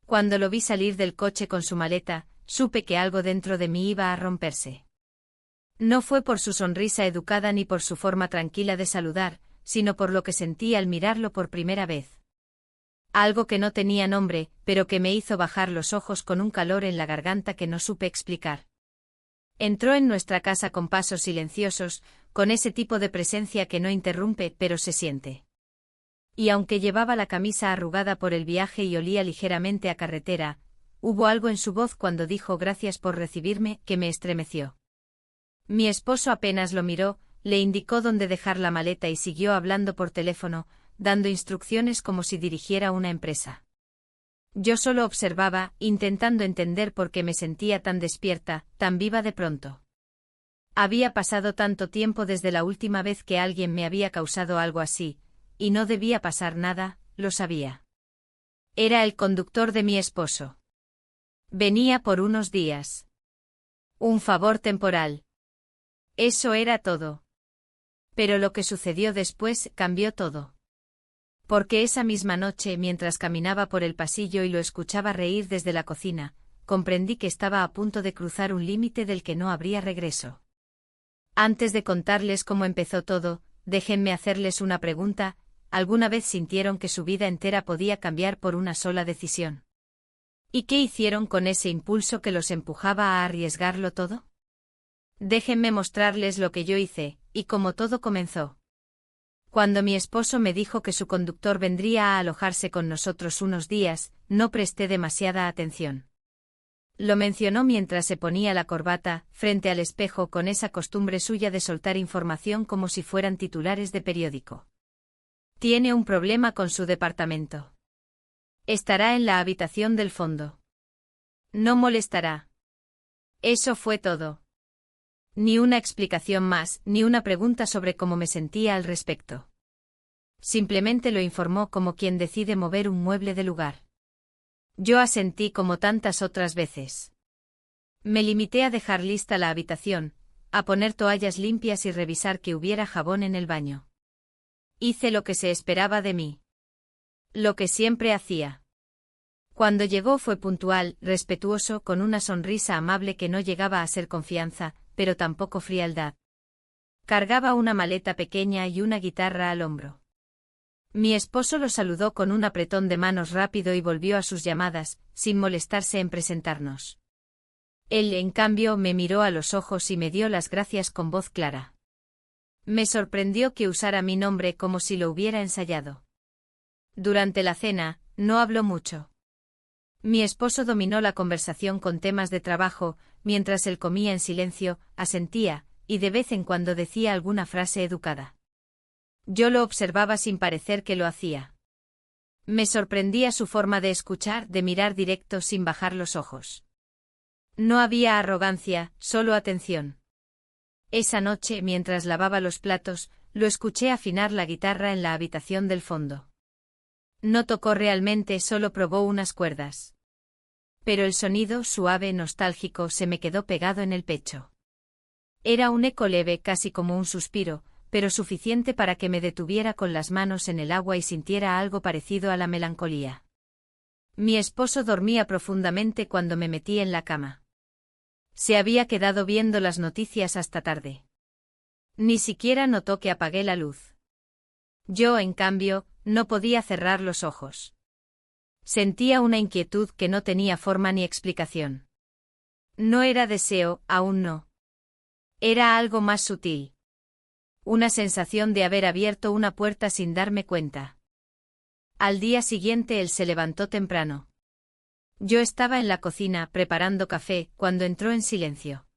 Cuando lo vi salir del coche con su maleta, supe que algo dentro de mí iba a romperse. No fue por su sonrisa educada ni por su forma tranquila de saludar, sino por lo que sentí al mirarlo por primera vez. Algo que no tenía nombre, pero que me hizo bajar los ojos con un calor en la garganta que no supe explicar. Entró en nuestra casa con pasos silenciosos, con ese tipo de presencia que no interrumpe pero se siente. Y aunque llevaba la camisa arrugada por el viaje y olía ligeramente a carretera, hubo algo en su voz cuando dijo gracias por recibirme que me estremeció. Mi esposo apenas lo miró, le indicó dónde dejar la maleta y siguió hablando por teléfono, dando instrucciones como si dirigiera una empresa. Yo solo observaba, intentando entender por qué me sentía tan despierta, tan viva de pronto. Había pasado tanto tiempo desde la última vez que alguien me había causado algo así, y no debía pasar nada, lo sabía. Era el conductor de mi esposo. Venía por unos días. Un favor temporal. Eso era todo. Pero lo que sucedió después cambió todo. Porque esa misma noche, mientras caminaba por el pasillo y lo escuchaba reír desde la cocina, comprendí que estaba a punto de cruzar un límite del que no habría regreso. Antes de contarles cómo empezó todo, déjenme hacerles una pregunta: ¿alguna vez sintieron que su vida entera podía cambiar por una sola decisión? ¿Y qué hicieron con ese impulso que los empujaba a arriesgarlo todo? Déjenme mostrarles lo que yo hice, y cómo todo comenzó. Cuando mi esposo me dijo que su conductor vendría a alojarse con nosotros unos días, no presté demasiada atención. Lo mencionó mientras se ponía la corbata, frente al espejo con esa costumbre suya de soltar información como si fueran titulares de periódico. Tiene un problema con su departamento. Estará en la habitación del fondo. No molestará. Eso fue todo. Ni una explicación más, ni una pregunta sobre cómo me sentía al respecto. Simplemente lo informó como quien decide mover un mueble de lugar. Yo asentí como tantas otras veces. Me limité a dejar lista la habitación, a poner toallas limpias y revisar que hubiera jabón en el baño. Hice lo que se esperaba de mí. Lo que siempre hacía. Cuando llegó fue puntual, respetuoso, con una sonrisa amable que no llegaba a ser confianza, pero tampoco frialdad. Cargaba una maleta pequeña y una guitarra al hombro. Mi esposo lo saludó con un apretón de manos rápido y volvió a sus llamadas, sin molestarse en presentarnos. Él, en cambio, me miró a los ojos y me dio las gracias con voz clara. Me sorprendió que usara mi nombre como si lo hubiera ensayado. Durante la cena, no habló mucho. Mi esposo dominó la conversación con temas de trabajo, mientras él comía en silencio, asentía, y de vez en cuando decía alguna frase educada. Yo lo observaba sin parecer que lo hacía. Me sorprendía su forma de escuchar, de mirar directo sin bajar los ojos. No había arrogancia, solo atención. Esa noche, mientras lavaba los platos, lo escuché afinar la guitarra en la habitación del fondo. No tocó realmente, solo probó unas cuerdas. Pero el sonido, suave, nostálgico, se me quedó pegado en el pecho. Era un eco leve, casi como un suspiro, pero suficiente para que me detuviera con las manos en el agua y sintiera algo parecido a la melancolía. Mi esposo dormía profundamente cuando me metí en la cama. Se había quedado viendo las noticias hasta tarde. Ni siquiera notó que apagué la luz. Yo, en cambio, no podía cerrar los ojos. Sentía una inquietud que no tenía forma ni explicación. No era deseo, aún no. Era algo más sutil. Una sensación de haber abierto una puerta sin darme cuenta. Al día siguiente él se levantó temprano. Yo estaba en la cocina preparando café cuando entró en silencio.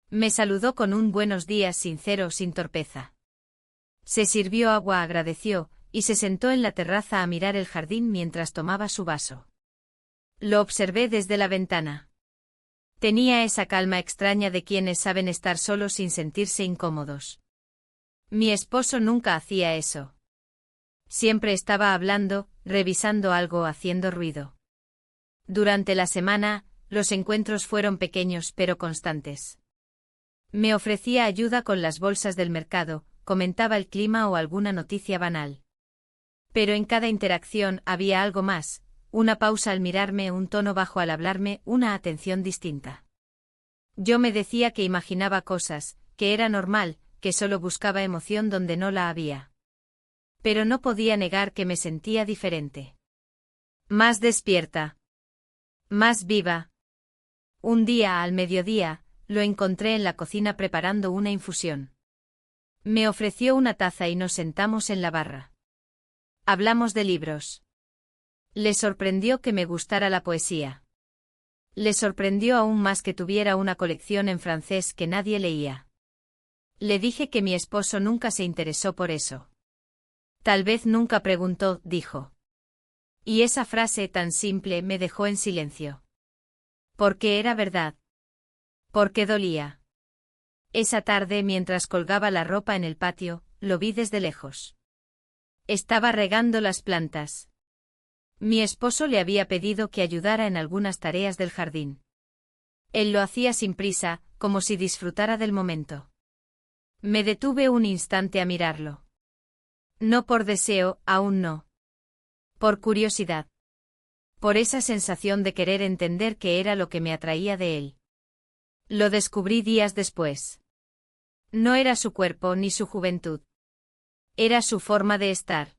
Me saludó con un buenos días sincero, sin torpeza. Se sirvió agua, agradeció, y se sentó en la terraza a mirar el jardín mientras tomaba su vaso. Lo observé desde la ventana. Tenía esa calma extraña de quienes saben estar solos sin sentirse incómodos. Mi esposo nunca hacía eso. Siempre estaba hablando, revisando algo, haciendo ruido. Durante la semana, los encuentros fueron pequeños pero constantes. Me ofrecía ayuda con las bolsas del mercado, comentaba el clima o alguna noticia banal. Pero en cada interacción había algo más, una pausa al mirarme, un tono bajo al hablarme, una atención distinta. Yo me decía que imaginaba cosas, que era normal, que solo buscaba emoción donde no la había. Pero no podía negar que me sentía diferente. Más despierta. Más viva. Un día al mediodía, lo encontré en la cocina preparando una infusión. Me ofreció una taza y nos sentamos en la barra. Hablamos de libros. Le sorprendió que me gustara la poesía. Le sorprendió aún más que tuviera una colección en francés que nadie leía. Le dije que mi esposo nunca se interesó por eso. Tal vez nunca preguntó, dijo. Y esa frase tan simple me dejó en silencio. Porque era verdad. Porque dolía. Esa tarde, mientras colgaba la ropa en el patio, lo vi desde lejos. Estaba regando las plantas. Mi esposo le había pedido que ayudara en algunas tareas del jardín. Él lo hacía sin prisa, como si disfrutara del momento. Me detuve un instante a mirarlo. No por deseo, aún no. Por curiosidad. Por esa sensación de querer entender qué era lo que me atraía de él. Lo descubrí días después. No era su cuerpo ni su juventud. Era su forma de estar.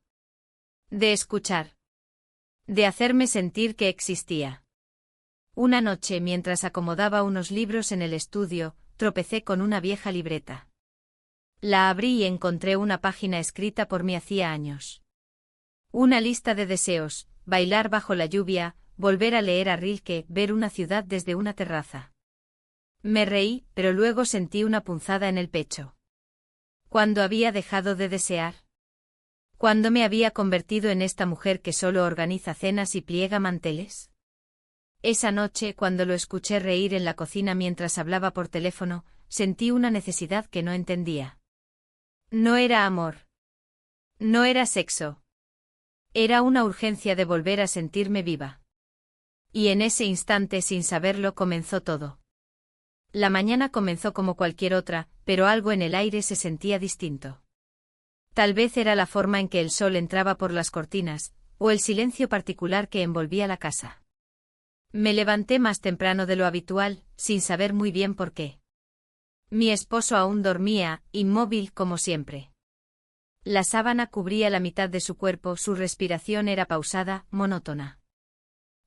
De escuchar. De hacerme sentir que existía. Una noche, mientras acomodaba unos libros en el estudio, tropecé con una vieja libreta. La abrí y encontré una página escrita por mí hacía años. Una lista de deseos: bailar bajo la lluvia, volver a leer a Rilke, ver una ciudad desde una terraza. Me reí, pero luego sentí una punzada en el pecho. ¿Cuándo había dejado de desear? ¿Cuándo me había convertido en esta mujer que solo organiza cenas y pliega manteles? Esa noche, cuando lo escuché reír en la cocina mientras hablaba por teléfono, sentí una necesidad que no entendía. No era amor. No era sexo. Era una urgencia de volver a sentirme viva. Y en ese instante, sin saberlo, comenzó todo. La mañana comenzó como cualquier otra, pero algo en el aire se sentía distinto. Tal vez era la forma en que el sol entraba por las cortinas, o el silencio particular que envolvía la casa. Me levanté más temprano de lo habitual, sin saber muy bien por qué. Mi esposo aún dormía, inmóvil como siempre. La sábana cubría la mitad de su cuerpo, su respiración era pausada, monótona.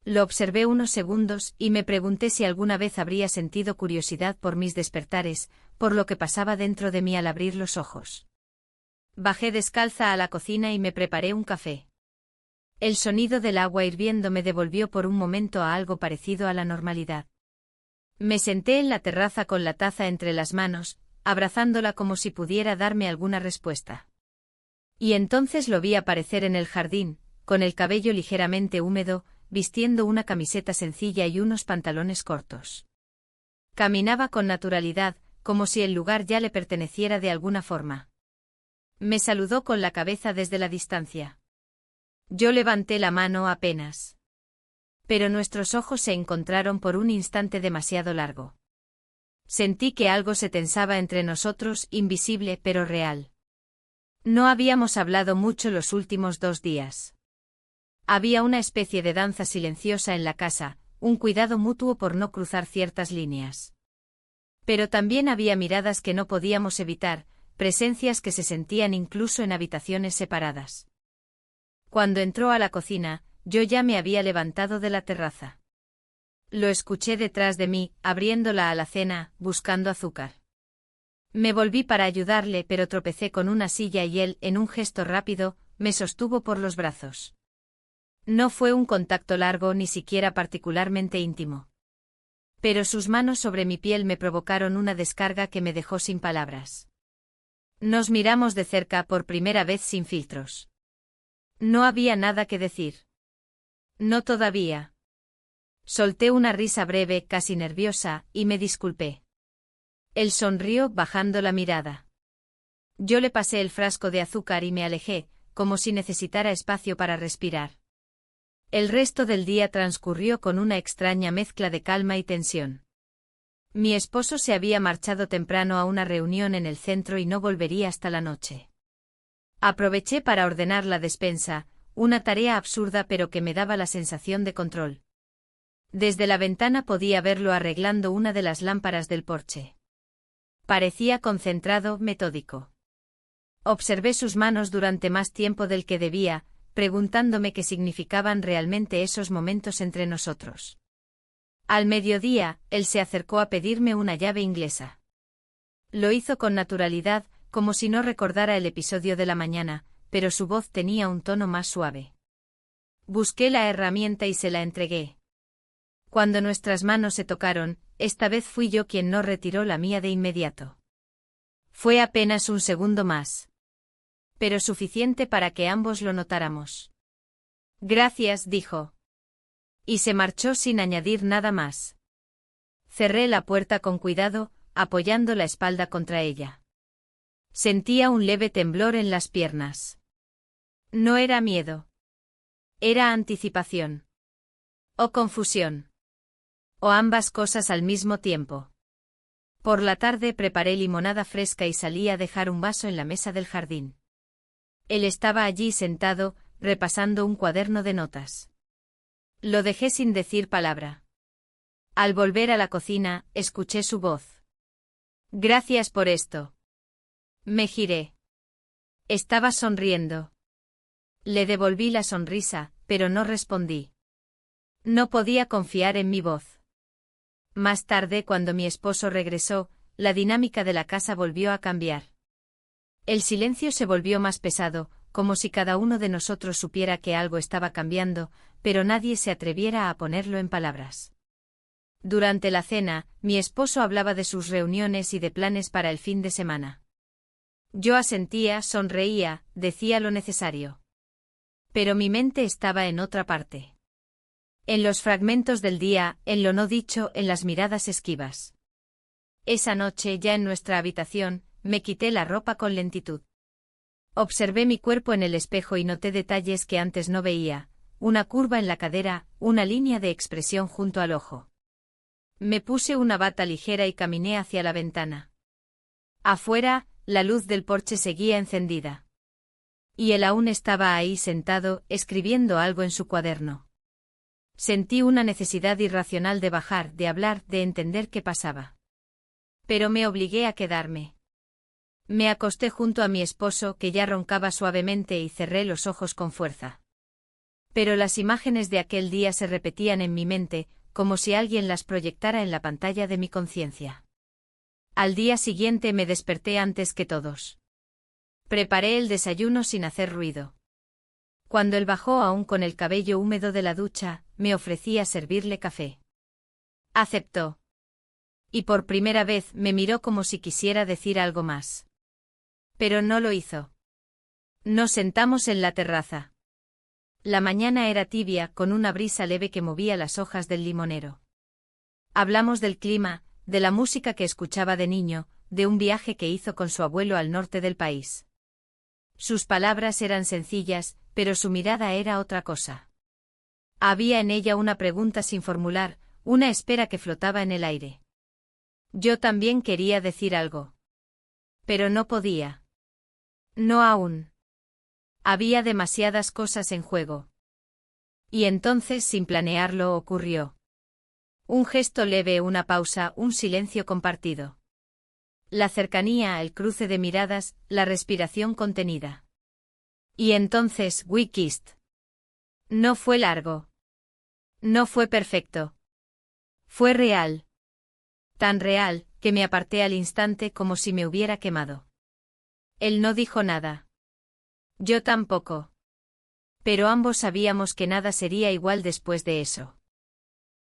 Lo observé unos segundos y me pregunté si alguna vez habría sentido curiosidad por mis despertares, por lo que pasaba dentro de mí al abrir los ojos. Bajé descalza a la cocina y me preparé un café. El sonido del agua hirviendo me devolvió por un momento a algo parecido a la normalidad. Me senté en la terraza con la taza entre las manos, abrazándola como si pudiera darme alguna respuesta. Y entonces lo vi aparecer en el jardín, con el cabello ligeramente húmedo, vistiendo una camiseta sencilla y unos pantalones cortos. Caminaba con naturalidad, como si el lugar ya le perteneciera de alguna forma. Me saludó con la cabeza desde la distancia. Yo levanté la mano apenas. Pero nuestros ojos se encontraron por un instante demasiado largo. Sentí que algo se tensaba entre nosotros, invisible pero real. No habíamos hablado mucho los últimos 2 días. Había una especie de danza silenciosa en la casa, un cuidado mutuo por no cruzar ciertas líneas. Pero también había miradas que no podíamos evitar, presencias que se sentían incluso en habitaciones separadas. Cuando entró a la cocina, yo ya me había levantado de la terraza. Lo escuché detrás de mí, abriendo la alacena, buscando azúcar. Me volví para ayudarle, pero tropecé con una silla y él, en un gesto rápido, me sostuvo por los brazos. No fue un contacto largo ni siquiera particularmente íntimo. Pero sus manos sobre mi piel me provocaron una descarga que me dejó sin palabras. Nos miramos de cerca por primera vez sin filtros. No había nada que decir. No todavía. Solté una risa breve, casi nerviosa, y me disculpé. Él sonrió bajando la mirada. Yo le pasé el frasco de azúcar y me alejé, como si necesitara espacio para respirar. El resto del día transcurrió con una extraña mezcla de calma y tensión. Mi esposo se había marchado temprano a una reunión en el centro y no volvería hasta la noche. Aproveché para ordenar la despensa, una tarea absurda pero que me daba la sensación de control. Desde la ventana podía verlo arreglando una de las lámparas del porche. Parecía concentrado, metódico. Observé sus manos durante más tiempo del que debía, preguntándome qué significaban realmente esos momentos entre nosotros. Al mediodía, él se acercó a pedirme una llave inglesa. Lo hizo con naturalidad, como si no recordara el episodio de la mañana, pero su voz tenía un tono más suave. Busqué la herramienta y se la entregué. Cuando nuestras manos se tocaron, esta vez fui yo quien no retiró la mía de inmediato. Fue apenas un segundo más. Pero suficiente para que ambos lo notáramos. Gracias, dijo. Y se marchó sin añadir nada más. Cerré la puerta con cuidado, apoyando la espalda contra ella. Sentía un leve temblor en las piernas. No era miedo. Era anticipación. O confusión. O ambas cosas al mismo tiempo. Por la tarde preparé limonada fresca y salí a dejar un vaso en la mesa del jardín. Él estaba allí sentado, repasando un cuaderno de notas. Lo dejé sin decir palabra. Al volver a la cocina, escuché su voz. Gracias por esto. Me giré. Estaba sonriendo. Le devolví la sonrisa, pero no respondí. No podía confiar en mi voz. Más tarde, cuando mi esposo regresó, la dinámica de la casa volvió a cambiar. El silencio se volvió más pesado, como si cada uno de nosotros supiera que algo estaba cambiando, pero nadie se atreviera a ponerlo en palabras. Durante la cena, mi esposo hablaba de sus reuniones y de planes para el fin de semana. Yo asentía, sonreía, decía lo necesario. Pero mi mente estaba en otra parte. En los fragmentos del día, en lo no dicho, en las miradas esquivas. Esa noche, ya en nuestra habitación, me quité la ropa con lentitud. Observé mi cuerpo en el espejo y noté detalles que antes no veía, una curva en la cadera, una línea de expresión junto al ojo. Me puse una bata ligera y caminé hacia la ventana. Afuera, la luz del porche seguía encendida. Y él aún estaba ahí sentado, escribiendo algo en su cuaderno. Sentí una necesidad irracional de bajar, de hablar, de entender qué pasaba. Pero me obligué a quedarme. Me acosté junto a mi esposo, que ya roncaba suavemente, y cerré los ojos con fuerza. Pero las imágenes de aquel día se repetían en mi mente, como si alguien las proyectara en la pantalla de mi conciencia. Al día siguiente me desperté antes que todos. Preparé el desayuno sin hacer ruido. Cuando él bajó aún con el cabello húmedo de la ducha, me ofrecí a servirle café. Aceptó. Y por primera vez me miró como si quisiera decir algo más. Pero no lo hizo. Nos sentamos en la terraza. La mañana era tibia, con una brisa leve que movía las hojas del limonero. Hablamos del clima, de la música que escuchaba de niño, de un viaje que hizo con su abuelo al norte del país. Sus palabras eran sencillas, pero su mirada era otra cosa. Había en ella una pregunta sin formular, una espera que flotaba en el aire. Yo también quería decir algo. Pero no podía. No aún. Había demasiadas cosas en juego. Y entonces, sin planearlo, ocurrió. Un gesto leve, una pausa, un silencio compartido. La cercanía, el cruce de miradas, la respiración contenida. Y entonces, we kissed. No fue largo. No fue perfecto. Fue real. Tan real, que me aparté al instante como si me hubiera quemado. Él no dijo nada. Yo tampoco. Pero ambos sabíamos que nada sería igual después de eso.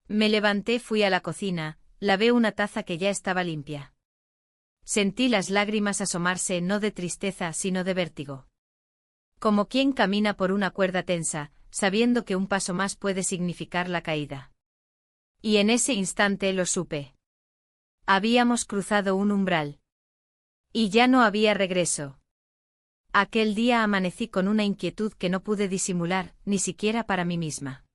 Me levanté, fui a la cocina, lavé una taza que ya estaba limpia. Sentí las lágrimas asomarse, no de tristeza, sino de vértigo. Como quien camina por una cuerda tensa, sabiendo que un paso más puede significar la caída. Y en ese instante lo supe. Habíamos cruzado un umbral. Y ya no había regreso. Aquel día amanecí con una inquietud que no pude disimular, ni siquiera para mí misma.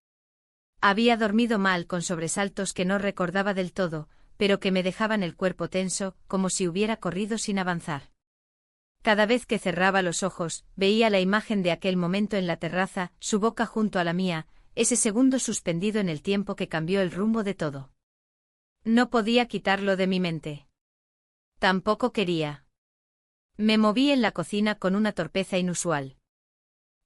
Había dormido mal, con sobresaltos que no recordaba del todo, pero que me dejaban el cuerpo tenso, como si hubiera corrido sin avanzar. Cada vez que cerraba los ojos, veía la imagen de aquel momento en la terraza, su boca junto a la mía, ese segundo suspendido en el tiempo que cambió el rumbo de todo. No podía quitarlo de mi mente. Tampoco quería. Me moví en la cocina con una torpeza inusual.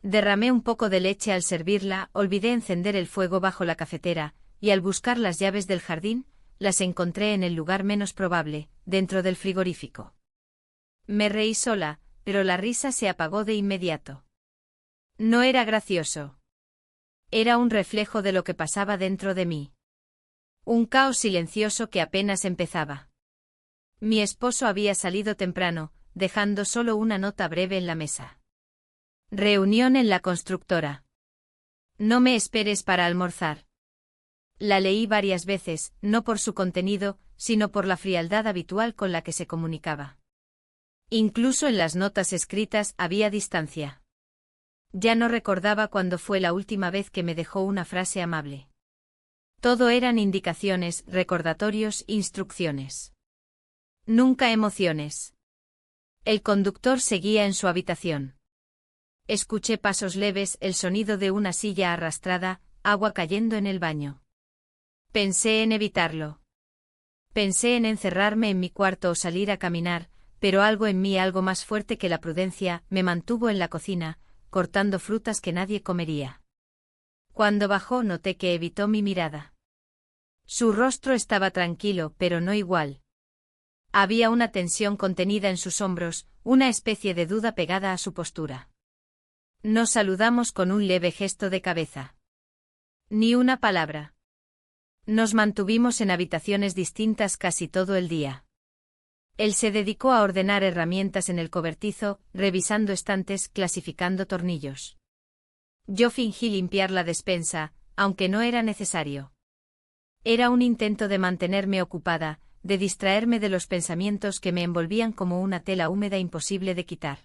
Derramé un poco de leche al servirla, olvidé encender el fuego bajo la cafetera, y al buscar las llaves del jardín, las encontré en el lugar menos probable, dentro del frigorífico. Me reí sola, pero la risa se apagó de inmediato. No era gracioso. Era un reflejo de lo que pasaba dentro de mí. Un caos silencioso que apenas empezaba. Mi esposo había salido temprano, dejando solo una nota breve en la mesa. Reunión en la constructora. No me esperes para almorzar. La leí varias veces, no por su contenido, sino por la frialdad habitual con la que se comunicaba. Incluso en las notas escritas había distancia. Ya no recordaba cuándo fue la última vez que me dejó una frase amable. Todo eran indicaciones, recordatorios, instrucciones. Nunca emociones. El conductor seguía en su habitación. Escuché pasos leves, el sonido de una silla arrastrada, agua cayendo en el baño. Pensé en evitarlo. Pensé en encerrarme en mi cuarto o salir a caminar, pero algo en mí, algo más fuerte que la prudencia, me mantuvo en la cocina, cortando frutas que nadie comería. Cuando bajó noté que evitó mi mirada. Su rostro estaba tranquilo, pero no igual. Había una tensión contenida en sus hombros, una especie de duda pegada a su postura. Nos saludamos con un leve gesto de cabeza. Ni una palabra. Nos mantuvimos en habitaciones distintas casi todo el día. Él se dedicó a ordenar herramientas en el cobertizo, revisando estantes, clasificando tornillos. Yo fingí limpiar la despensa, aunque no era necesario. Era un intento de mantenerme ocupada, de distraerme de los pensamientos que me envolvían como una tela húmeda imposible de quitar.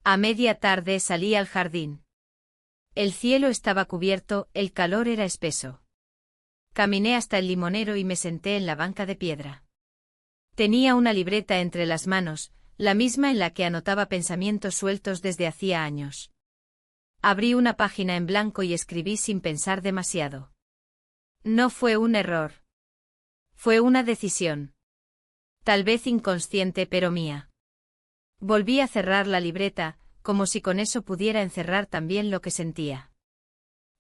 A media tarde salí al jardín. El cielo estaba cubierto, el calor era espeso. Caminé hasta el limonero y me senté en la banca de piedra. Tenía una libreta entre las manos, la misma en la que anotaba pensamientos sueltos desde hacía años. Abrí una página en blanco y escribí sin pensar demasiado. No fue un error. Fue una decisión. Tal vez inconsciente, pero mía. Volví a cerrar la libreta, como si con eso pudiera encerrar también lo que sentía.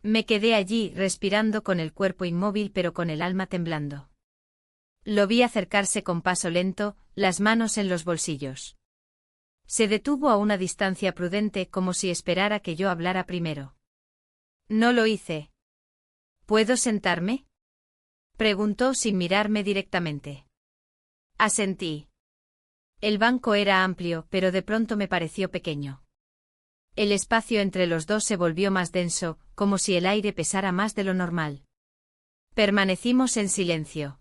Me quedé allí, respirando con el cuerpo inmóvil pero con el alma temblando. Lo vi acercarse con paso lento, las manos en los bolsillos. Se detuvo a una distancia prudente, como si esperara que yo hablara primero. No lo hice. ¿Puedo sentarme?, preguntó sin mirarme directamente. Asentí. El banco era amplio, pero de pronto me pareció pequeño. El espacio entre los dos se volvió más denso, como si el aire pesara más de lo normal. Permanecimos en silencio.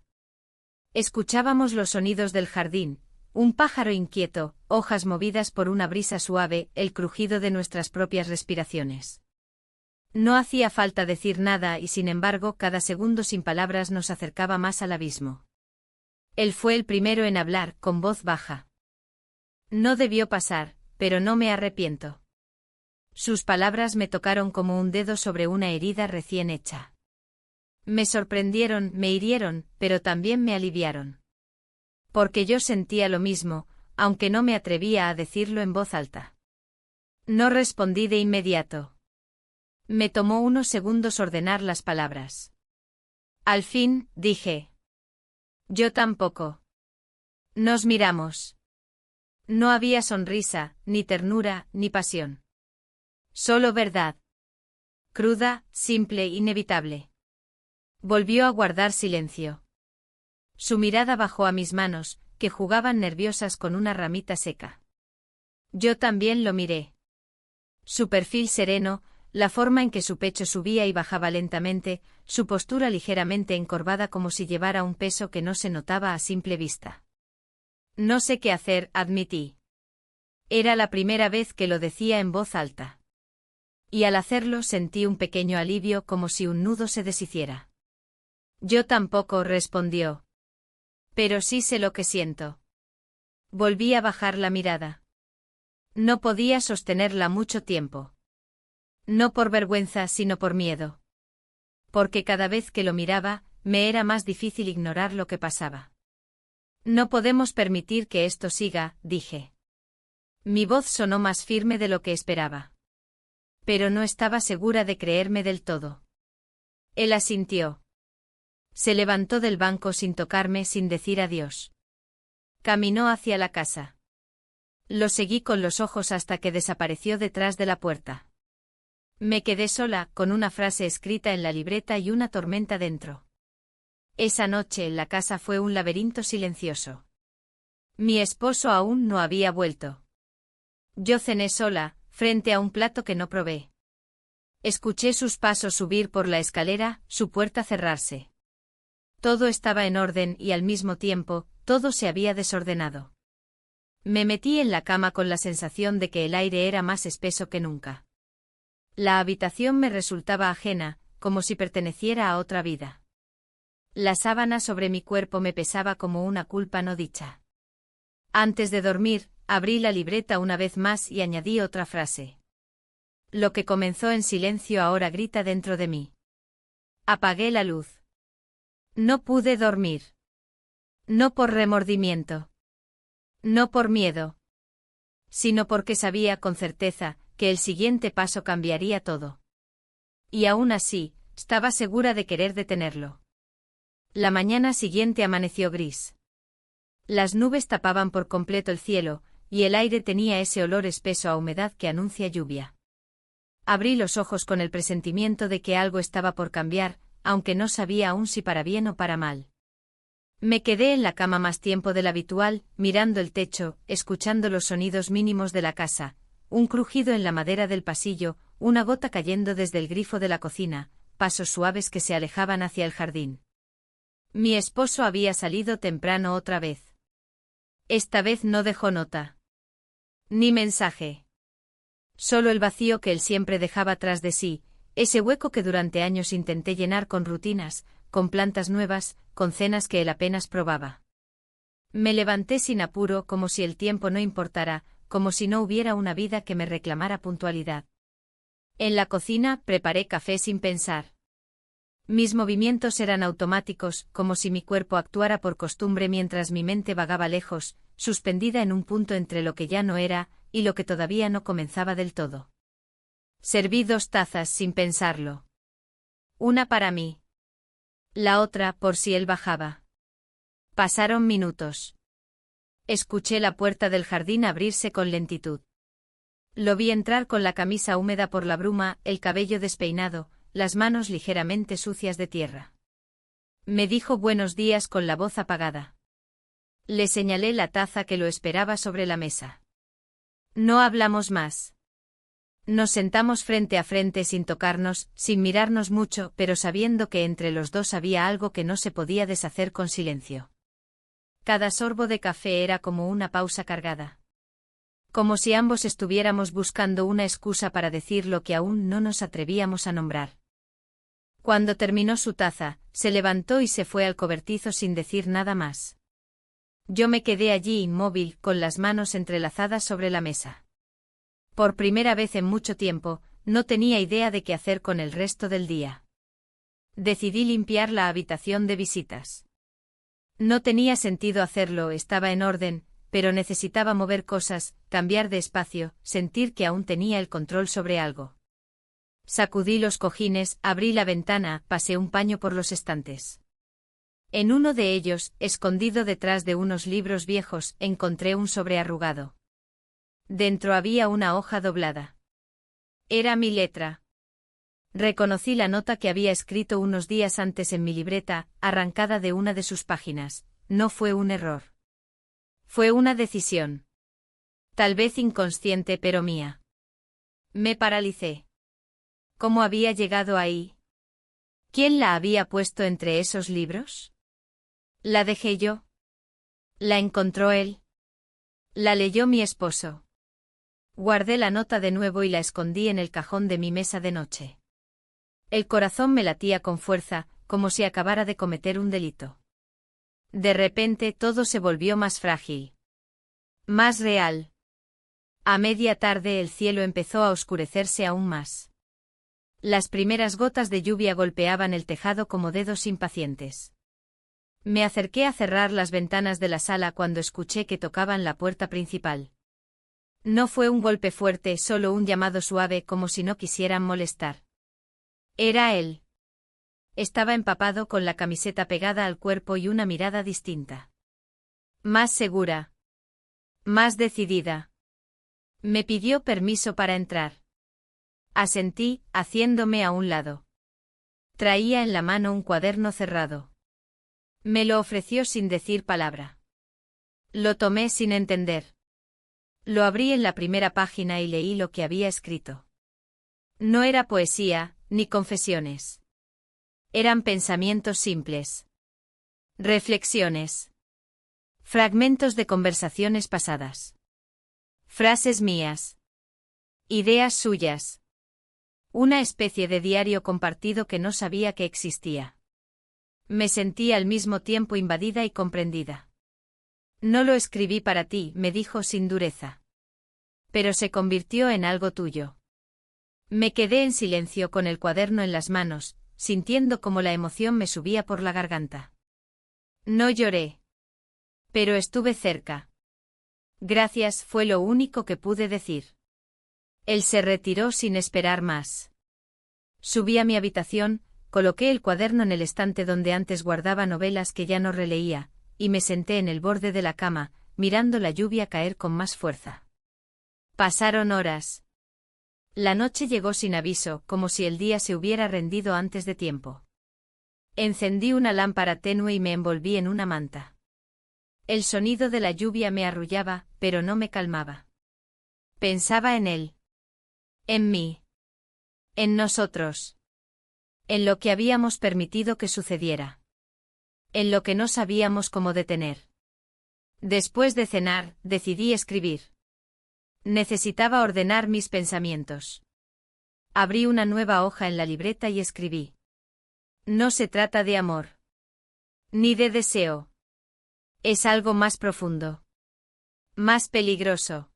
Escuchábamos los sonidos del jardín, un pájaro inquieto, hojas movidas por una brisa suave, el crujido de nuestras propias respiraciones. No hacía falta decir nada y sin embargo cada segundo sin palabras nos acercaba más al abismo. Él fue el primero en hablar, con voz baja. No debió pasar, pero no me arrepiento. Sus palabras me tocaron como un dedo sobre una herida recién hecha. Me sorprendieron, me hirieron, pero también me aliviaron. Porque yo sentía lo mismo, aunque no me atrevía a decirlo en voz alta. No respondí de inmediato. Me tomó unos segundos ordenar las palabras. Al fin, dije. Yo tampoco. Nos miramos. No había sonrisa, ni ternura, ni pasión. Solo verdad. Cruda, simple, inevitable. Volvió a guardar silencio. Su mirada bajó a mis manos, que jugaban nerviosas con una ramita seca. Yo también lo miré. Su perfil sereno, la forma en que su pecho subía y bajaba lentamente, su postura ligeramente encorvada como si llevara un peso que no se notaba a simple vista. No sé qué hacer, admití. Era la primera vez que lo decía en voz alta. Y al hacerlo sentí un pequeño alivio como si un nudo se deshiciera. Yo tampoco, respondió. Pero sí sé lo que siento. Volví a bajar la mirada. No podía sostenerla mucho tiempo. No por vergüenza, sino por miedo. Porque cada vez que lo miraba, me era más difícil ignorar lo que pasaba. No podemos permitir que esto siga, dije. Mi voz sonó más firme de lo que esperaba. Pero no estaba segura de creerme del todo. Él asintió. Se levantó del banco sin tocarme, sin decir adiós. Caminó hacia la casa. Lo seguí con los ojos hasta que desapareció detrás de la puerta. Me quedé sola, con una frase escrita en la libreta y una tormenta dentro. Esa noche la casa fue un laberinto silencioso. Mi esposo aún no había vuelto. Yo cené sola, frente a un plato que no probé. Escuché sus pasos subir por la escalera, su puerta cerrarse. Todo estaba en orden y al mismo tiempo, todo se había desordenado. Me metí en la cama con la sensación de que el aire era más espeso que nunca. La habitación me resultaba ajena, como si perteneciera a otra vida. La sábana sobre mi cuerpo me pesaba como una culpa no dicha. Antes de dormir, abrí la libreta una vez más y añadí otra frase. Lo que comenzó en silencio ahora grita dentro de mí. Apagué la luz. No pude dormir. No por remordimiento. No por miedo. Sino porque sabía con certeza que el siguiente paso cambiaría todo. Y aún así, estaba segura de querer detenerlo. La mañana siguiente amaneció gris. Las nubes tapaban por completo el cielo, y el aire tenía ese olor espeso a humedad que anuncia lluvia. Abrí los ojos con el presentimiento de que algo estaba por cambiar, aunque no sabía aún si para bien o para mal. Me quedé en la cama más tiempo del habitual, mirando el techo, escuchando los sonidos mínimos de la casa, un crujido en la madera del pasillo, una gota cayendo desde el grifo de la cocina, pasos suaves que se alejaban hacia el jardín. Mi esposo había salido temprano otra vez. Esta vez no dejó nota. Ni mensaje. Solo el vacío que él siempre dejaba tras de sí, ese hueco que durante años intenté llenar con rutinas, con plantas nuevas, con cenas que él apenas probaba. Me levanté sin apuro, como si el tiempo no importara, como si no hubiera una vida que me reclamara puntualidad. En la cocina, preparé café sin pensar. Mis movimientos eran automáticos, como si mi cuerpo actuara por costumbre mientras mi mente vagaba lejos, suspendida en un punto entre lo que ya no era, y lo que todavía no comenzaba del todo. Serví 2 tazas sin pensarlo. Una para mí. La otra por si él bajaba. Pasaron minutos. Escuché la puerta del jardín abrirse con lentitud. Lo vi entrar con la camisa húmeda por la bruma, el cabello despeinado, las manos ligeramente sucias de tierra. Me dijo buenos días con la voz apagada. Le señalé la taza que lo esperaba sobre la mesa. No hablamos más. Nos sentamos frente a frente sin tocarnos, sin mirarnos mucho, pero sabiendo que entre los dos había algo que no se podía deshacer con silencio. Cada sorbo de café era como una pausa cargada. Como si ambos estuviéramos buscando una excusa para decir lo que aún no nos atrevíamos a nombrar. Cuando terminó su taza, se levantó y se fue al cobertizo sin decir nada más. Yo me quedé allí inmóvil, con las manos entrelazadas sobre la mesa. Por primera vez en mucho tiempo, no tenía idea de qué hacer con el resto del día. Decidí limpiar la habitación de visitas. No tenía sentido hacerlo, estaba en orden, pero necesitaba mover cosas, cambiar de espacio, sentir que aún tenía el control sobre algo. Sacudí los cojines, abrí la ventana, pasé un paño por los estantes. En uno de ellos, escondido detrás de unos libros viejos, encontré un sobre arrugado. Dentro había una hoja doblada. Era mi letra. Reconocí la nota que había escrito unos días antes en mi libreta, arrancada de una de sus páginas. No fue un error. Fue una decisión. Tal vez inconsciente, pero mía. Me paralicé. ¿Cómo había llegado ahí? ¿Quién la había puesto entre esos libros? ¿La dejé yo? ¿La encontró él? ¿La leyó mi esposo? Guardé la nota de nuevo y la escondí en el cajón de mi mesa de noche. El corazón me latía con fuerza, como si acabara de cometer un delito. De repente todo se volvió más frágil. Más real. A media tarde el cielo empezó a oscurecerse aún más. Las primeras gotas de lluvia golpeaban el tejado como dedos impacientes. Me acerqué a cerrar las ventanas de la sala cuando escuché que tocaban la puerta principal. No fue un golpe fuerte, solo un llamado suave como si no quisieran molestar. Era él. Estaba empapado con la camiseta pegada al cuerpo y una mirada distinta. Más segura. Más decidida. Me pidió permiso para entrar. Asentí, haciéndome a un lado. Traía en la mano un cuaderno cerrado. Me lo ofreció sin decir palabra. Lo tomé sin entender. Lo abrí en la primera página y leí lo que había escrito. No era poesía, ni confesiones. Eran pensamientos simples. Reflexiones. Fragmentos de conversaciones pasadas. Frases mías. Ideas suyas. Una especie de diario compartido que no sabía que existía. Me sentí al mismo tiempo invadida y comprendida. No lo escribí para ti, me dijo sin dureza. Pero se convirtió en algo tuyo. Me quedé en silencio con el cuaderno en las manos, sintiendo como la emoción me subía por la garganta. No lloré. Pero estuve cerca. Gracias, fue lo único que pude decir. Él se retiró sin esperar más. Subí a mi habitación, coloqué el cuaderno en el estante donde antes guardaba novelas que ya no releía, y me senté en el borde de la cama, mirando la lluvia caer con más fuerza. Pasaron horas. La noche llegó sin aviso, como si el día se hubiera rendido antes de tiempo. Encendí una lámpara tenue y me envolví en una manta. El sonido de la lluvia me arrullaba, pero no me calmaba. Pensaba en él. En mí. En nosotros. En lo que habíamos permitido que sucediera. En lo que no sabíamos cómo detener. Después de cenar, decidí escribir. Necesitaba ordenar mis pensamientos. Abrí una nueva hoja en la libreta y escribí. No se trata de amor. Ni de deseo. Es algo más profundo. Más peligroso.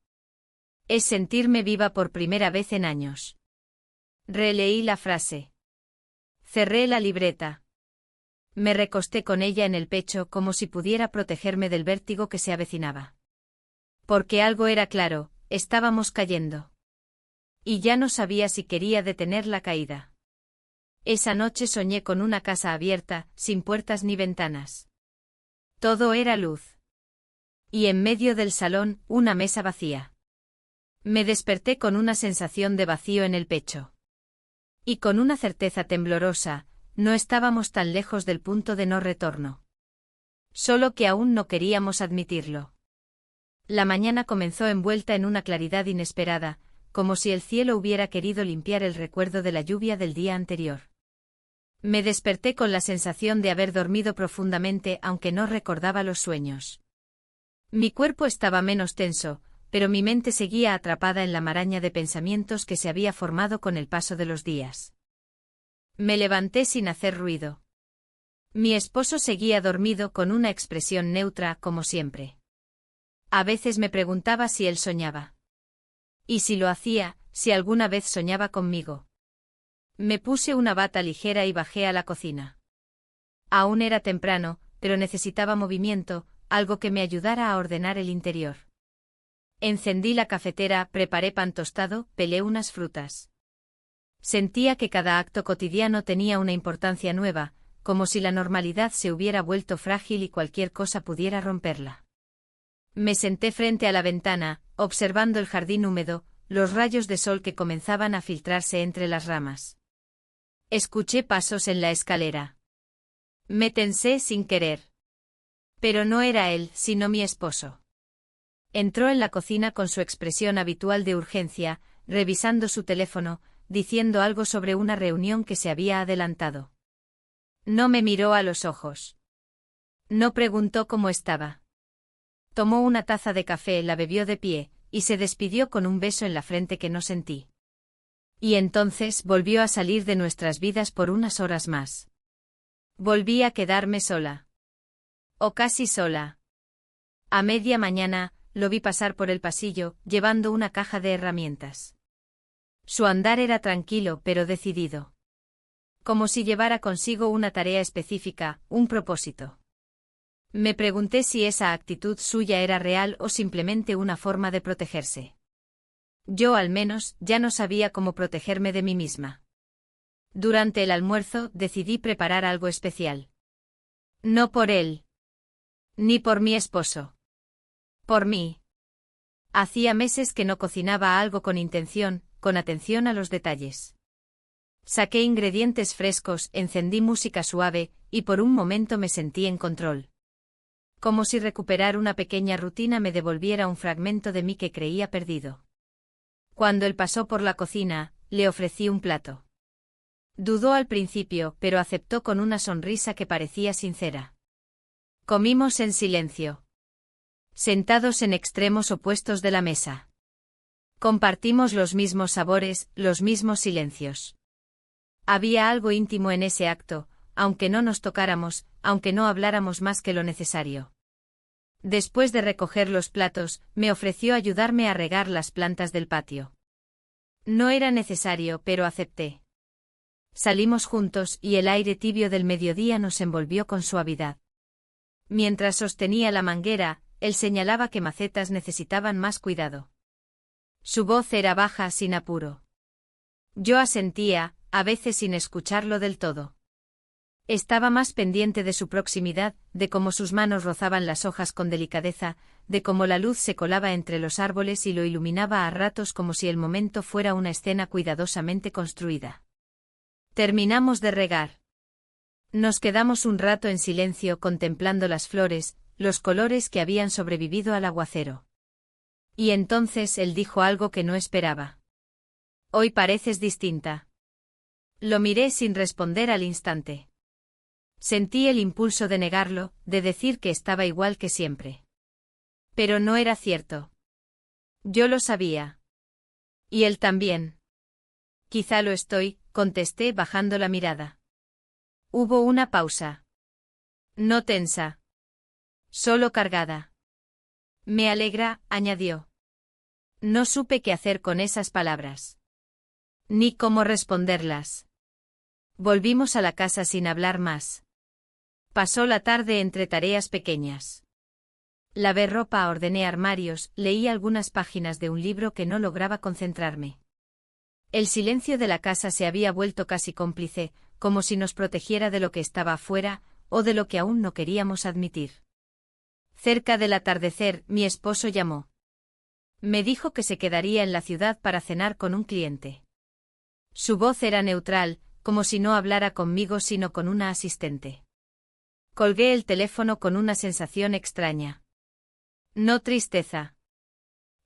Es sentirme viva por primera vez en años. Releí la frase. Cerré la libreta. Me recosté con ella en el pecho como si pudiera protegerme del vértigo que se avecinaba. Porque algo era claro, estábamos cayendo. Y ya no sabía si quería detener la caída. Esa noche soñé con una casa abierta, sin puertas ni ventanas. Todo era luz. Y en medio del salón, una mesa vacía. Me desperté con una sensación de vacío en el pecho. Y con una certeza temblorosa, no estábamos tan lejos del punto de no retorno. Solo que aún no queríamos admitirlo. La mañana comenzó envuelta en una claridad inesperada, como si el cielo hubiera querido limpiar el recuerdo de la lluvia del día anterior. Me desperté con la sensación de haber dormido profundamente aunque no recordaba los sueños. Mi cuerpo estaba menos tenso, pero mi mente seguía atrapada en la maraña de pensamientos que se había formado con el paso de los días. Me levanté sin hacer ruido. Mi esposo seguía dormido con una expresión neutra como siempre. A veces me preguntaba si él soñaba. Y si lo hacía, si alguna vez soñaba conmigo. Me puse una bata ligera y bajé a la cocina. Aún era temprano, pero necesitaba movimiento, algo que me ayudara a ordenar el interior. Encendí la cafetera, preparé pan tostado, pelé unas frutas. Sentía que cada acto cotidiano tenía una importancia nueva, como si la normalidad se hubiera vuelto frágil y cualquier cosa pudiera romperla. Me senté frente a la ventana, observando el jardín húmedo, los rayos de sol que comenzaban a filtrarse entre las ramas. Escuché pasos en la escalera. Me tensé sin querer. Pero no era él, sino mi esposo. Entró en la cocina con su expresión habitual de urgencia, revisando su teléfono, diciendo algo sobre una reunión que se había adelantado. No me miró a los ojos. No preguntó cómo estaba. Tomó una taza de café, la bebió de pie, y se despidió con un beso en la frente que no sentí. Y entonces volvió a salir de nuestras vidas por unas horas más. Volví a quedarme sola. O casi sola. A media mañana, lo vi pasar por el pasillo, llevando una caja de herramientas. Su andar era tranquilo pero decidido. Como si llevara consigo una tarea específica, un propósito. Me pregunté si esa actitud suya era real o simplemente una forma de protegerse. Yo al menos ya no sabía cómo protegerme de mí misma. Durante el almuerzo decidí preparar algo especial. No por él. Ni por mi esposo. Por mí. Hacía meses que no cocinaba algo con intención, con atención a los detalles. Saqué ingredientes frescos, encendí música suave, y por un momento me sentí en control. Como si recuperar una pequeña rutina me devolviera un fragmento de mí que creía perdido. Cuando él pasó por la cocina, le ofrecí un plato. Dudó al principio, pero aceptó con una sonrisa que parecía sincera. Comimos en silencio. Sentados en extremos opuestos de la mesa. Compartimos los mismos sabores, los mismos silencios. Había algo íntimo en ese acto, aunque no nos tocáramos, aunque no habláramos más que lo necesario. Después de recoger los platos, me ofreció ayudarme a regar las plantas del patio. No era necesario, pero acepté. Salimos juntos y el aire tibio del mediodía nos envolvió con suavidad. Mientras sostenía la manguera, él señalaba que macetas necesitaban más cuidado. Su voz era baja, sin apuro. Yo asentía, a veces sin escucharlo del todo. Estaba más pendiente de su proximidad, de cómo sus manos rozaban las hojas con delicadeza, de cómo la luz se colaba entre los árboles y lo iluminaba a ratos como si el momento fuera una escena cuidadosamente construida. Terminamos de regar. Nos quedamos un rato en silencio contemplando las flores, los colores que habían sobrevivido al aguacero. Y entonces él dijo algo que no esperaba. Hoy pareces distinta. Lo miré sin responder al instante. Sentí el impulso de negarlo, de decir que estaba igual que siempre. Pero no era cierto. Yo lo sabía. Y él también. Quizá lo estoy, contesté bajando la mirada. Hubo una pausa. No tensa. Solo cargada. Me alegra, añadió. No supe qué hacer con esas palabras. Ni cómo responderlas. Volvimos a la casa sin hablar más. Pasó la tarde entre tareas pequeñas. Lavé ropa, ordené armarios, leí algunas páginas de un libro que no lograba concentrarme. El silencio de la casa se había vuelto casi cómplice, como si nos protegiera de lo que estaba afuera, o de lo que aún no queríamos admitir. Cerca del atardecer, mi esposo llamó. Me dijo que se quedaría en la ciudad para cenar con un cliente. Su voz era neutral, como si no hablara conmigo sino con una asistente. Colgué el teléfono con una sensación extraña. No tristeza.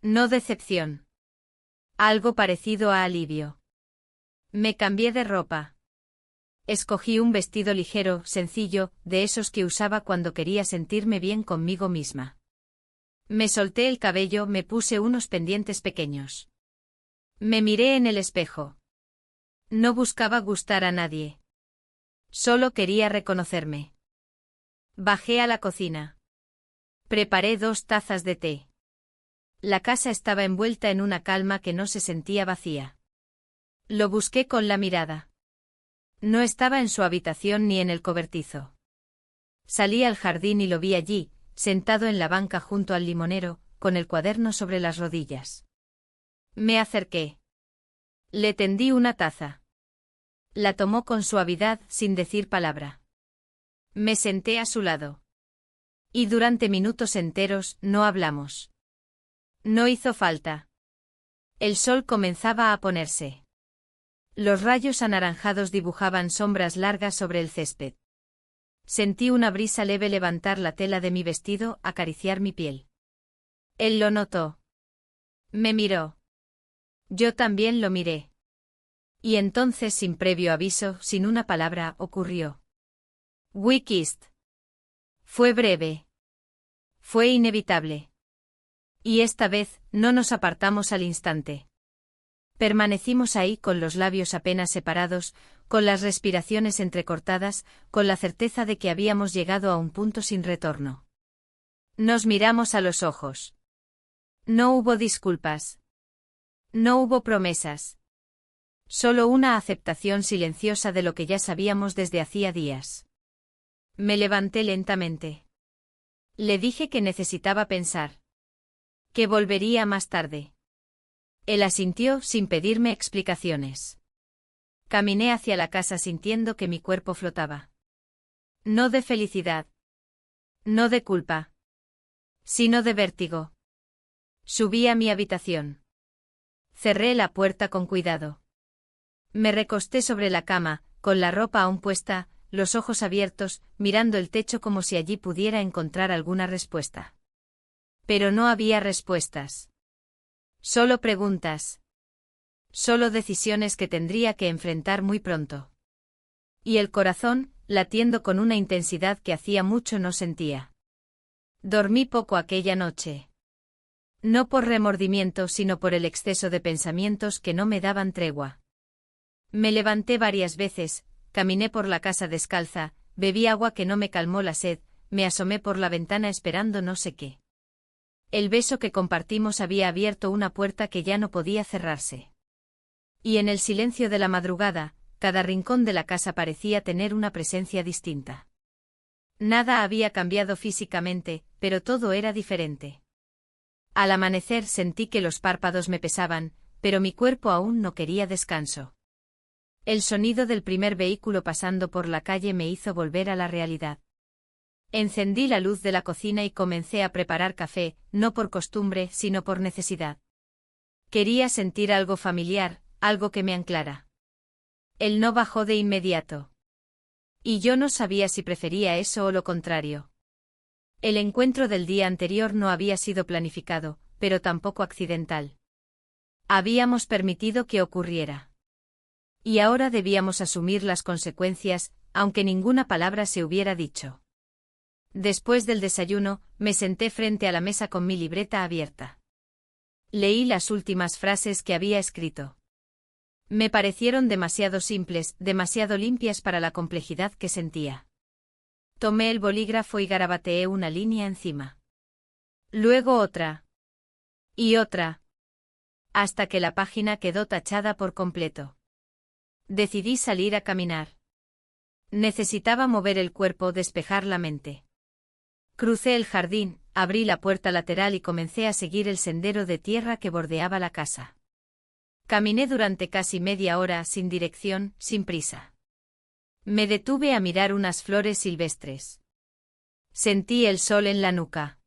No decepción. Algo parecido a alivio. Me cambié de ropa. Escogí un vestido ligero, sencillo, de esos que usaba cuando quería sentirme bien conmigo misma. Me solté el cabello, me puse unos pendientes pequeños. Me miré en el espejo. No buscaba gustar a nadie. Solo quería reconocerme. Bajé a la cocina. Preparé 2 tazas de té. La casa estaba envuelta en una calma que no se sentía vacía. Lo busqué con la mirada. No estaba en su habitación ni en el cobertizo. Salí al jardín y lo vi allí, sentado en la banca junto al limonero, con el cuaderno sobre las rodillas. Me acerqué. Le tendí una taza. La tomó con suavidad, sin decir palabra. Me senté a su lado. Y durante minutos enteros no hablamos. No hizo falta. El sol comenzaba a ponerse. Los rayos anaranjados dibujaban sombras largas sobre el césped. Sentí una brisa leve levantar la tela de mi vestido, acariciar mi piel. Él lo notó. Me miró. Yo también lo miré. Y entonces, sin previo aviso, sin una palabra, ocurrió. We kissed. Fue breve. Fue inevitable. Y esta vez, no nos apartamos al instante. Permanecimos ahí con los labios apenas separados, con las respiraciones entrecortadas, con la certeza de que habíamos llegado a un punto sin retorno. Nos miramos a los ojos. No hubo disculpas. No hubo promesas. Solo una aceptación silenciosa de lo que ya sabíamos desde hacía días. Me levanté lentamente. Le dije que necesitaba pensar. Que volvería más tarde. Él asintió sin pedirme explicaciones. Caminé hacia la casa sintiendo que mi cuerpo flotaba. No de felicidad. No de culpa. Sino de vértigo. Subí a mi habitación. Cerré la puerta con cuidado. Me recosté sobre la cama, con la ropa aún puesta, los ojos abiertos, mirando el techo como si allí pudiera encontrar alguna respuesta. Pero no había respuestas. Solo preguntas. Solo decisiones que tendría que enfrentar muy pronto. Y el corazón, latiendo con una intensidad que hacía mucho no sentía. Dormí poco aquella noche. No por remordimiento sino por el exceso de pensamientos que no me daban tregua. Me levanté varias veces, caminé por la casa descalza, bebí agua que no me calmó la sed, me asomé por la ventana esperando no sé qué. El beso que compartimos había abierto una puerta que ya no podía cerrarse. Y en el silencio de la madrugada, cada rincón de la casa parecía tener una presencia distinta. Nada había cambiado físicamente, pero todo era diferente. Al amanecer sentí que los párpados me pesaban, pero mi cuerpo aún no quería descanso. El sonido del primer vehículo pasando por la calle me hizo volver a la realidad. Encendí la luz de la cocina y comencé a preparar café, no por costumbre, sino por necesidad. Quería sentir algo familiar, algo que me anclara. Él no bajó de inmediato. Y yo no sabía si prefería eso o lo contrario. El encuentro del día anterior no había sido planificado, pero tampoco accidental. Habíamos permitido que ocurriera. Y ahora debíamos asumir las consecuencias, aunque ninguna palabra se hubiera dicho. Después del desayuno, me senté frente a la mesa con mi libreta abierta. Leí las últimas frases que había escrito. Me parecieron demasiado simples, demasiado limpias para la complejidad que sentía. Tomé el bolígrafo y garabateé una línea encima. Luego otra. Y otra. Hasta que la página quedó tachada por completo. Decidí salir a caminar. Necesitaba mover el cuerpo, despejar la mente. Crucé el jardín, abrí la puerta lateral y comencé a seguir el sendero de tierra que bordeaba la casa. Caminé durante casi media hora, sin dirección, sin prisa. Me detuve a mirar unas flores silvestres. Sentí el sol en la nuca.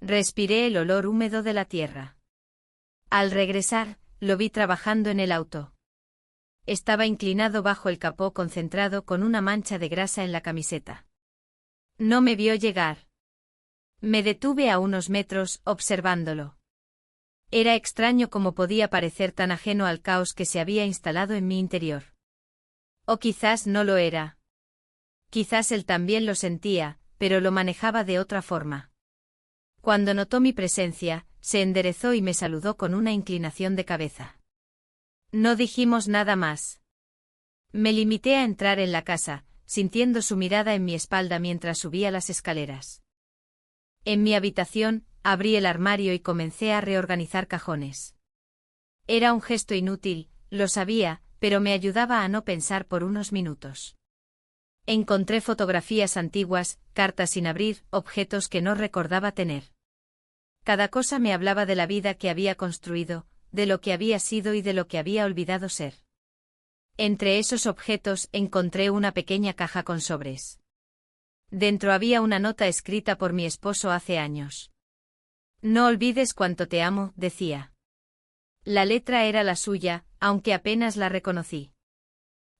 Respiré el olor húmedo de la tierra. Al regresar, lo vi trabajando en el auto. Estaba inclinado bajo el capó concentrado con una mancha de grasa en la camiseta. No me vio llegar. Me detuve a unos metros, observándolo. Era extraño cómo podía parecer tan ajeno al caos que se había instalado en mi interior. O quizás no lo era. Quizás él también lo sentía, pero lo manejaba de otra forma. Cuando notó mi presencia, se enderezó y me saludó con una inclinación de cabeza. No dijimos nada más. Me limité a entrar en la casa, sintiendo su mirada en mi espalda mientras subía las escaleras. En mi habitación, abrí el armario y comencé a reorganizar cajones. Era un gesto inútil, lo sabía, pero me ayudaba a no pensar por unos minutos. Encontré fotografías antiguas, cartas sin abrir, objetos que no recordaba tener. Cada cosa me hablaba de la vida que había construido, de lo que había sido y de lo que había olvidado ser. Entre esos objetos encontré una pequeña caja con sobres. Dentro había una nota escrita por mi esposo hace años. No olvides cuánto te amo, decía. La letra era la suya, aunque apenas la reconocí.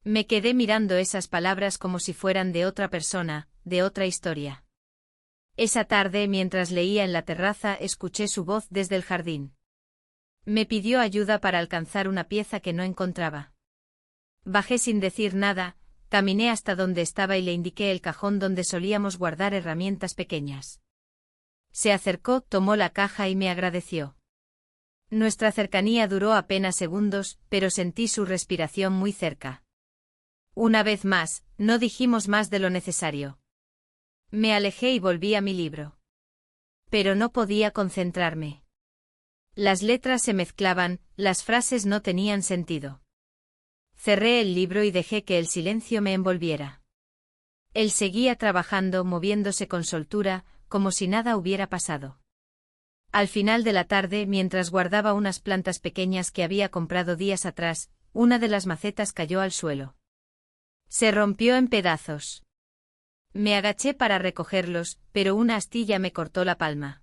Me quedé mirando esas palabras como si fueran de otra persona, de otra historia. Esa tarde, mientras leía en la terraza, escuché su voz desde el jardín. Me pidió ayuda para alcanzar una pieza que no encontraba. Bajé sin decir nada, caminé hasta donde estaba y le indiqué el cajón donde solíamos guardar herramientas pequeñas. Se acercó, tomó la caja y me agradeció. Nuestra cercanía duró apenas segundos, pero sentí su respiración muy cerca. Una vez más, no dijimos más de lo necesario. Me alejé y volví a mi libro. Pero no podía concentrarme. Las letras se mezclaban, las frases no tenían sentido. Cerré el libro y dejé que el silencio me envolviera. Él seguía trabajando, moviéndose con soltura, como si nada hubiera pasado. Al final de la tarde, mientras guardaba unas plantas pequeñas que había comprado días atrás, una de las macetas cayó al suelo. Se rompió en pedazos. Me agaché para recogerlos, pero una astilla me cortó la palma.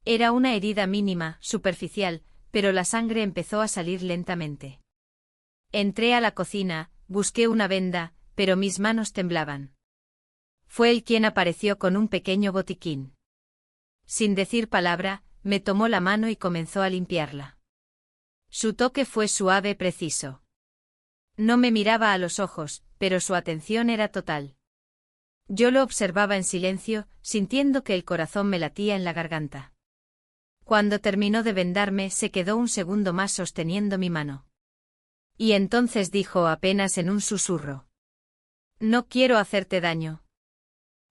Era una herida mínima, superficial, pero la sangre empezó a salir lentamente. Entré a la cocina, busqué una venda, pero mis manos temblaban. Fue él quien apareció con un pequeño botiquín. Sin decir palabra, me tomó la mano y comenzó a limpiarla. Su toque fue suave, preciso. No me miraba a los ojos, pero su atención era total. Yo lo observaba en silencio, sintiendo que el corazón me latía en la garganta. Cuando terminó de vendarme, se quedó un segundo más sosteniendo mi mano. Y entonces dijo apenas en un susurro: «No quiero hacerte daño».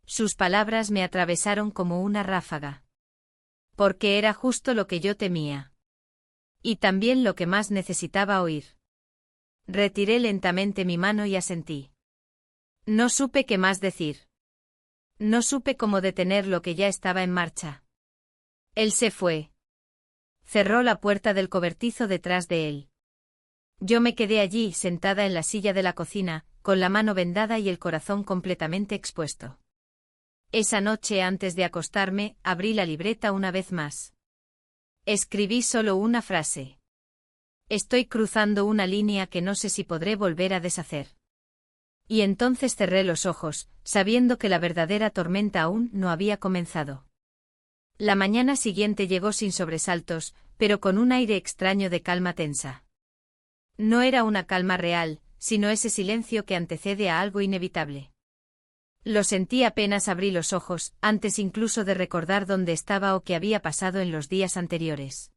Sus palabras me atravesaron como una ráfaga. Porque era justo lo que yo temía. Y también lo que más necesitaba oír. Retiré lentamente mi mano y asentí. No supe qué más decir. No supe cómo detener lo que ya estaba en marcha. Él se fue. Cerró la puerta del cobertizo detrás de él. Yo me quedé allí, sentada en la silla de la cocina, con la mano vendada y el corazón completamente expuesto. Esa noche, antes de acostarme, abrí la libreta una vez más. Escribí solo una frase. Estoy cruzando una línea que no sé si podré volver a deshacer. Y entonces cerré los ojos, sabiendo que la verdadera tormenta aún no había comenzado. La mañana siguiente llegó sin sobresaltos, pero con un aire extraño de calma tensa. No era una calma real, sino ese silencio que antecede a algo inevitable. Lo sentí apenas abrí los ojos, antes incluso de recordar dónde estaba o qué había pasado en los días anteriores.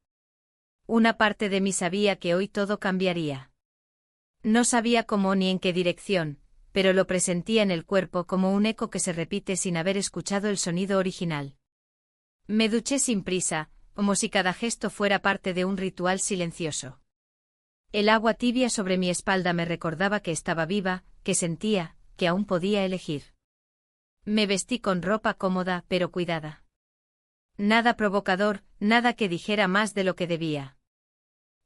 Una parte de mí sabía que hoy todo cambiaría. No sabía cómo ni en qué dirección, pero lo presentía en el cuerpo como un eco que se repite sin haber escuchado el sonido original. Me duché sin prisa, como si cada gesto fuera parte de un ritual silencioso. El agua tibia sobre mi espalda me recordaba que estaba viva, que sentía, que aún podía elegir. Me vestí con ropa cómoda pero cuidada. Nada provocador, nada que dijera más de lo que debía.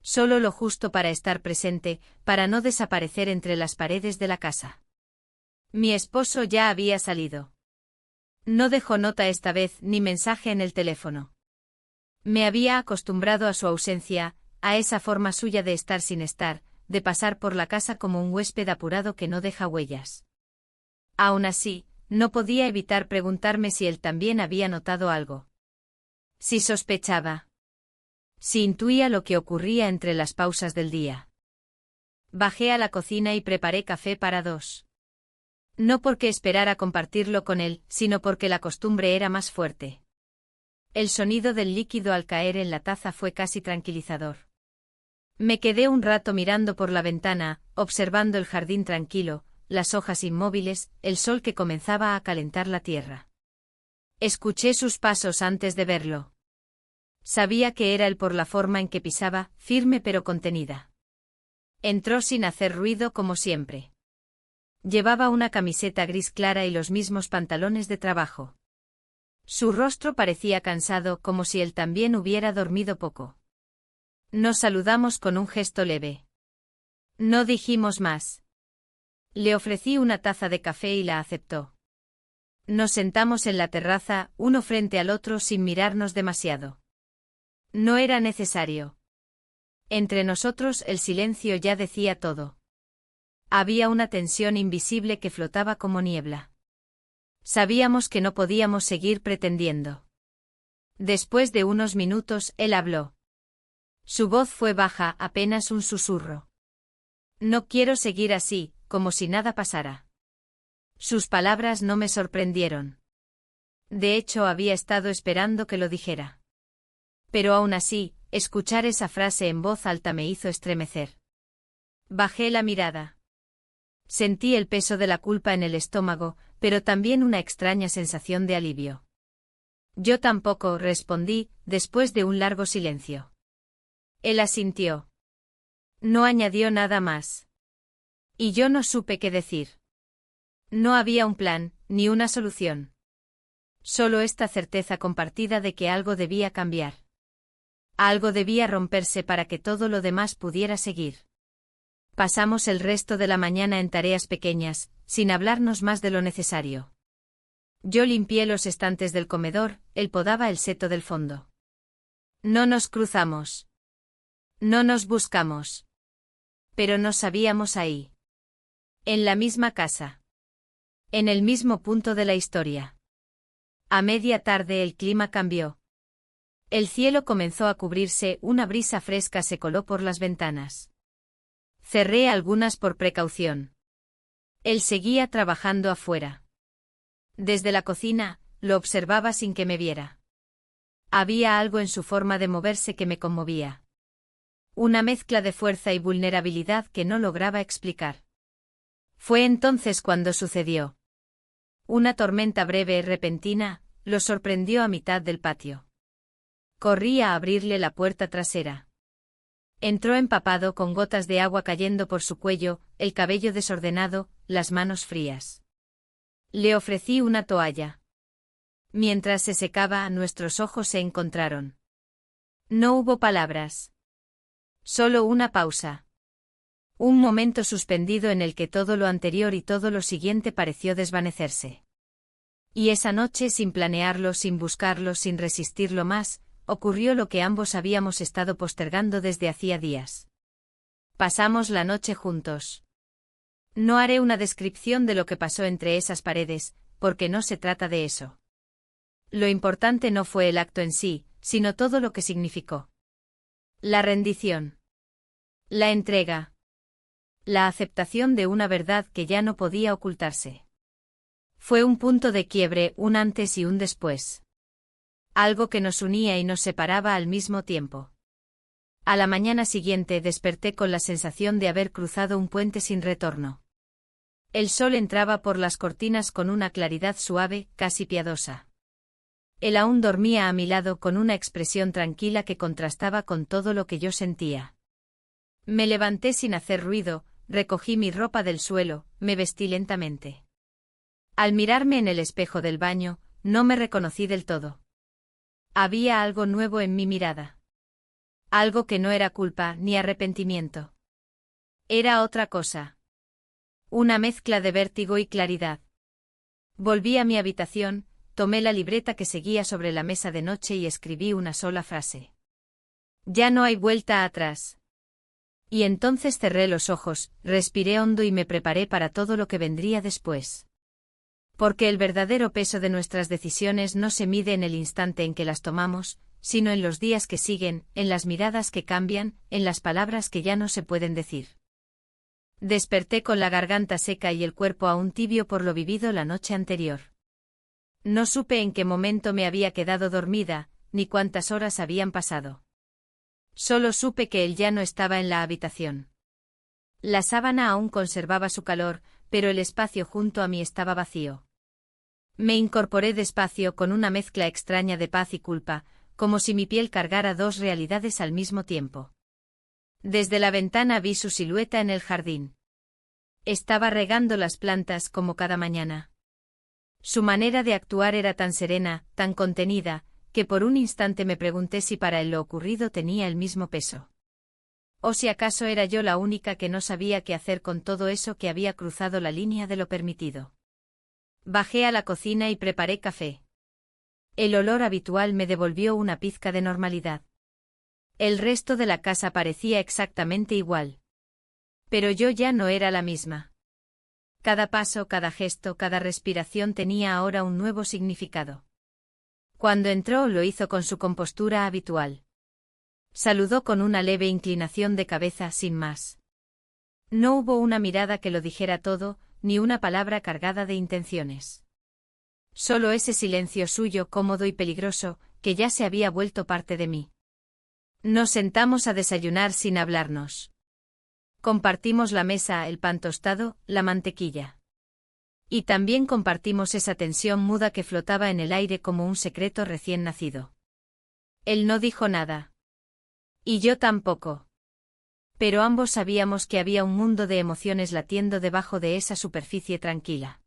Solo lo justo para estar presente, para no desaparecer entre las paredes de la casa. Mi esposo ya había salido. No dejó nota esta vez ni mensaje en el teléfono. Me había acostumbrado a su ausencia, a esa forma suya de estar sin estar, de pasar por la casa como un huésped apurado que no deja huellas. Aún así, no podía evitar preguntarme si él también había notado algo. Si sospechaba. Si intuía lo que ocurría entre las pausas del día. Bajé a la cocina y preparé café para dos. No porque esperara compartirlo con él, sino porque la costumbre era más fuerte. El sonido del líquido al caer en la taza fue casi tranquilizador. Me quedé un rato mirando por la ventana, observando el jardín tranquilo, las hojas inmóviles, el sol que comenzaba a calentar la tierra. Escuché sus pasos antes de verlo. Sabía que era él por la forma en que pisaba, firme pero contenida. Entró sin hacer ruido como siempre. Llevaba una camiseta gris clara y los mismos pantalones de trabajo. Su rostro parecía cansado, como si él también hubiera dormido poco. Nos saludamos con un gesto leve. No dijimos más. Le ofrecí una taza de café y la aceptó. Nos sentamos en la terraza, uno frente al otro sin mirarnos demasiado. No era necesario. Entre nosotros el silencio ya decía todo. Había una tensión invisible que flotaba como niebla. Sabíamos que no podíamos seguir pretendiendo. Después de unos minutos, él habló. Su voz fue baja, apenas un susurro. No quiero seguir así, como si nada pasara. Sus palabras no me sorprendieron. De hecho, había estado esperando que lo dijera. Pero aún así, escuchar esa frase en voz alta me hizo estremecer. Bajé la mirada. Sentí el peso de la culpa en el estómago, pero también una extraña sensación de alivio. Yo tampoco, respondí, después de un largo silencio. Él asintió. No añadió nada más. Y yo no supe qué decir. No había un plan, ni una solución. Solo esta certeza compartida de que algo debía cambiar. Algo debía romperse para que todo lo demás pudiera seguir. Pasamos el resto de la mañana en tareas pequeñas, sin hablarnos más de lo necesario. Yo limpié los estantes del comedor, él podaba el seto del fondo. No nos cruzamos. No nos buscamos. Pero nos sabíamos ahí. En la misma casa. En el mismo punto de la historia. A media tarde el clima cambió. El cielo comenzó a cubrirse, una brisa fresca se coló por las ventanas. Cerré algunas por precaución. Él seguía trabajando afuera. Desde la cocina, lo observaba sin que me viera. Había algo en su forma de moverse que me conmovía. Una mezcla de fuerza y vulnerabilidad que no lograba explicar. Fue entonces cuando sucedió. Una tormenta breve y repentina, lo sorprendió a mitad del patio. Corrí a abrirle la puerta trasera. Entró empapado con gotas de agua cayendo por su cuello, el cabello desordenado, las manos frías. Le ofrecí una toalla. Mientras se secaba, nuestros ojos se encontraron. No hubo palabras. Solo una pausa. Un momento suspendido en el que todo lo anterior y todo lo siguiente pareció desvanecerse. Y esa noche, sin planearlo, sin buscarlo, sin resistirlo más, ocurrió lo que ambos habíamos estado postergando desde hacía días. Pasamos la noche juntos. No haré una descripción de lo que pasó entre esas paredes, porque no se trata de eso. Lo importante no fue el acto en sí, sino todo lo que significó. La rendición. La entrega. La aceptación de una verdad que ya no podía ocultarse. Fue un punto de quiebre, un antes y un después. Algo que nos unía y nos separaba al mismo tiempo. A la mañana siguiente desperté con la sensación de haber cruzado un puente sin retorno. El sol entraba por las cortinas con una claridad suave, casi piadosa. Él aún dormía a mi lado con una expresión tranquila que contrastaba con todo lo que yo sentía. Me levanté sin hacer ruido, recogí mi ropa del suelo, me vestí lentamente. Al mirarme en el espejo del baño, no me reconocí del todo. Había algo nuevo en mi mirada. Algo que no era culpa ni arrepentimiento. Era otra cosa. Una mezcla de vértigo y claridad. Volví a mi habitación, tomé la libreta que seguía sobre la mesa de noche y escribí una sola frase. Ya no hay vuelta atrás. Y entonces cerré los ojos, respiré hondo y me preparé para todo lo que vendría después. Porque el verdadero peso de nuestras decisiones no se mide en el instante en que las tomamos, sino en los días que siguen, en las miradas que cambian, en las palabras que ya no se pueden decir. Desperté con la garganta seca y el cuerpo aún tibio por lo vivido la noche anterior. No supe en qué momento me había quedado dormida, ni cuántas horas habían pasado. Solo supe que él ya no estaba en la habitación. La sábana aún conservaba su calor, pero el espacio junto a mí estaba vacío. Me incorporé despacio con una mezcla extraña de paz y culpa, como si mi piel cargara dos realidades al mismo tiempo. Desde la ventana vi su silueta en el jardín. Estaba regando las plantas como cada mañana. Su manera de actuar era tan serena, tan contenida, que por un instante me pregunté si para él lo ocurrido tenía el mismo peso. O si acaso era yo la única que no sabía qué hacer con todo eso que había cruzado la línea de lo permitido. Bajé a la cocina y preparé café. El olor habitual me devolvió una pizca de normalidad. El resto de la casa parecía exactamente igual. Pero yo ya no era la misma. Cada paso, cada gesto, cada respiración tenía ahora un nuevo significado. Cuando entró lo hizo con su compostura habitual. Saludó con una leve inclinación de cabeza sin más. No hubo una mirada que lo dijera todo, ni una palabra cargada de intenciones. Solo ese silencio suyo cómodo y peligroso, que ya se había vuelto parte de mí. Nos sentamos a desayunar sin hablarnos. Compartimos la mesa, el pan tostado, la mantequilla. Y también compartimos esa tensión muda que flotaba en el aire como un secreto recién nacido. Él no dijo nada. Y yo tampoco. Pero ambos sabíamos que había un mundo de emociones latiendo debajo de esa superficie tranquila.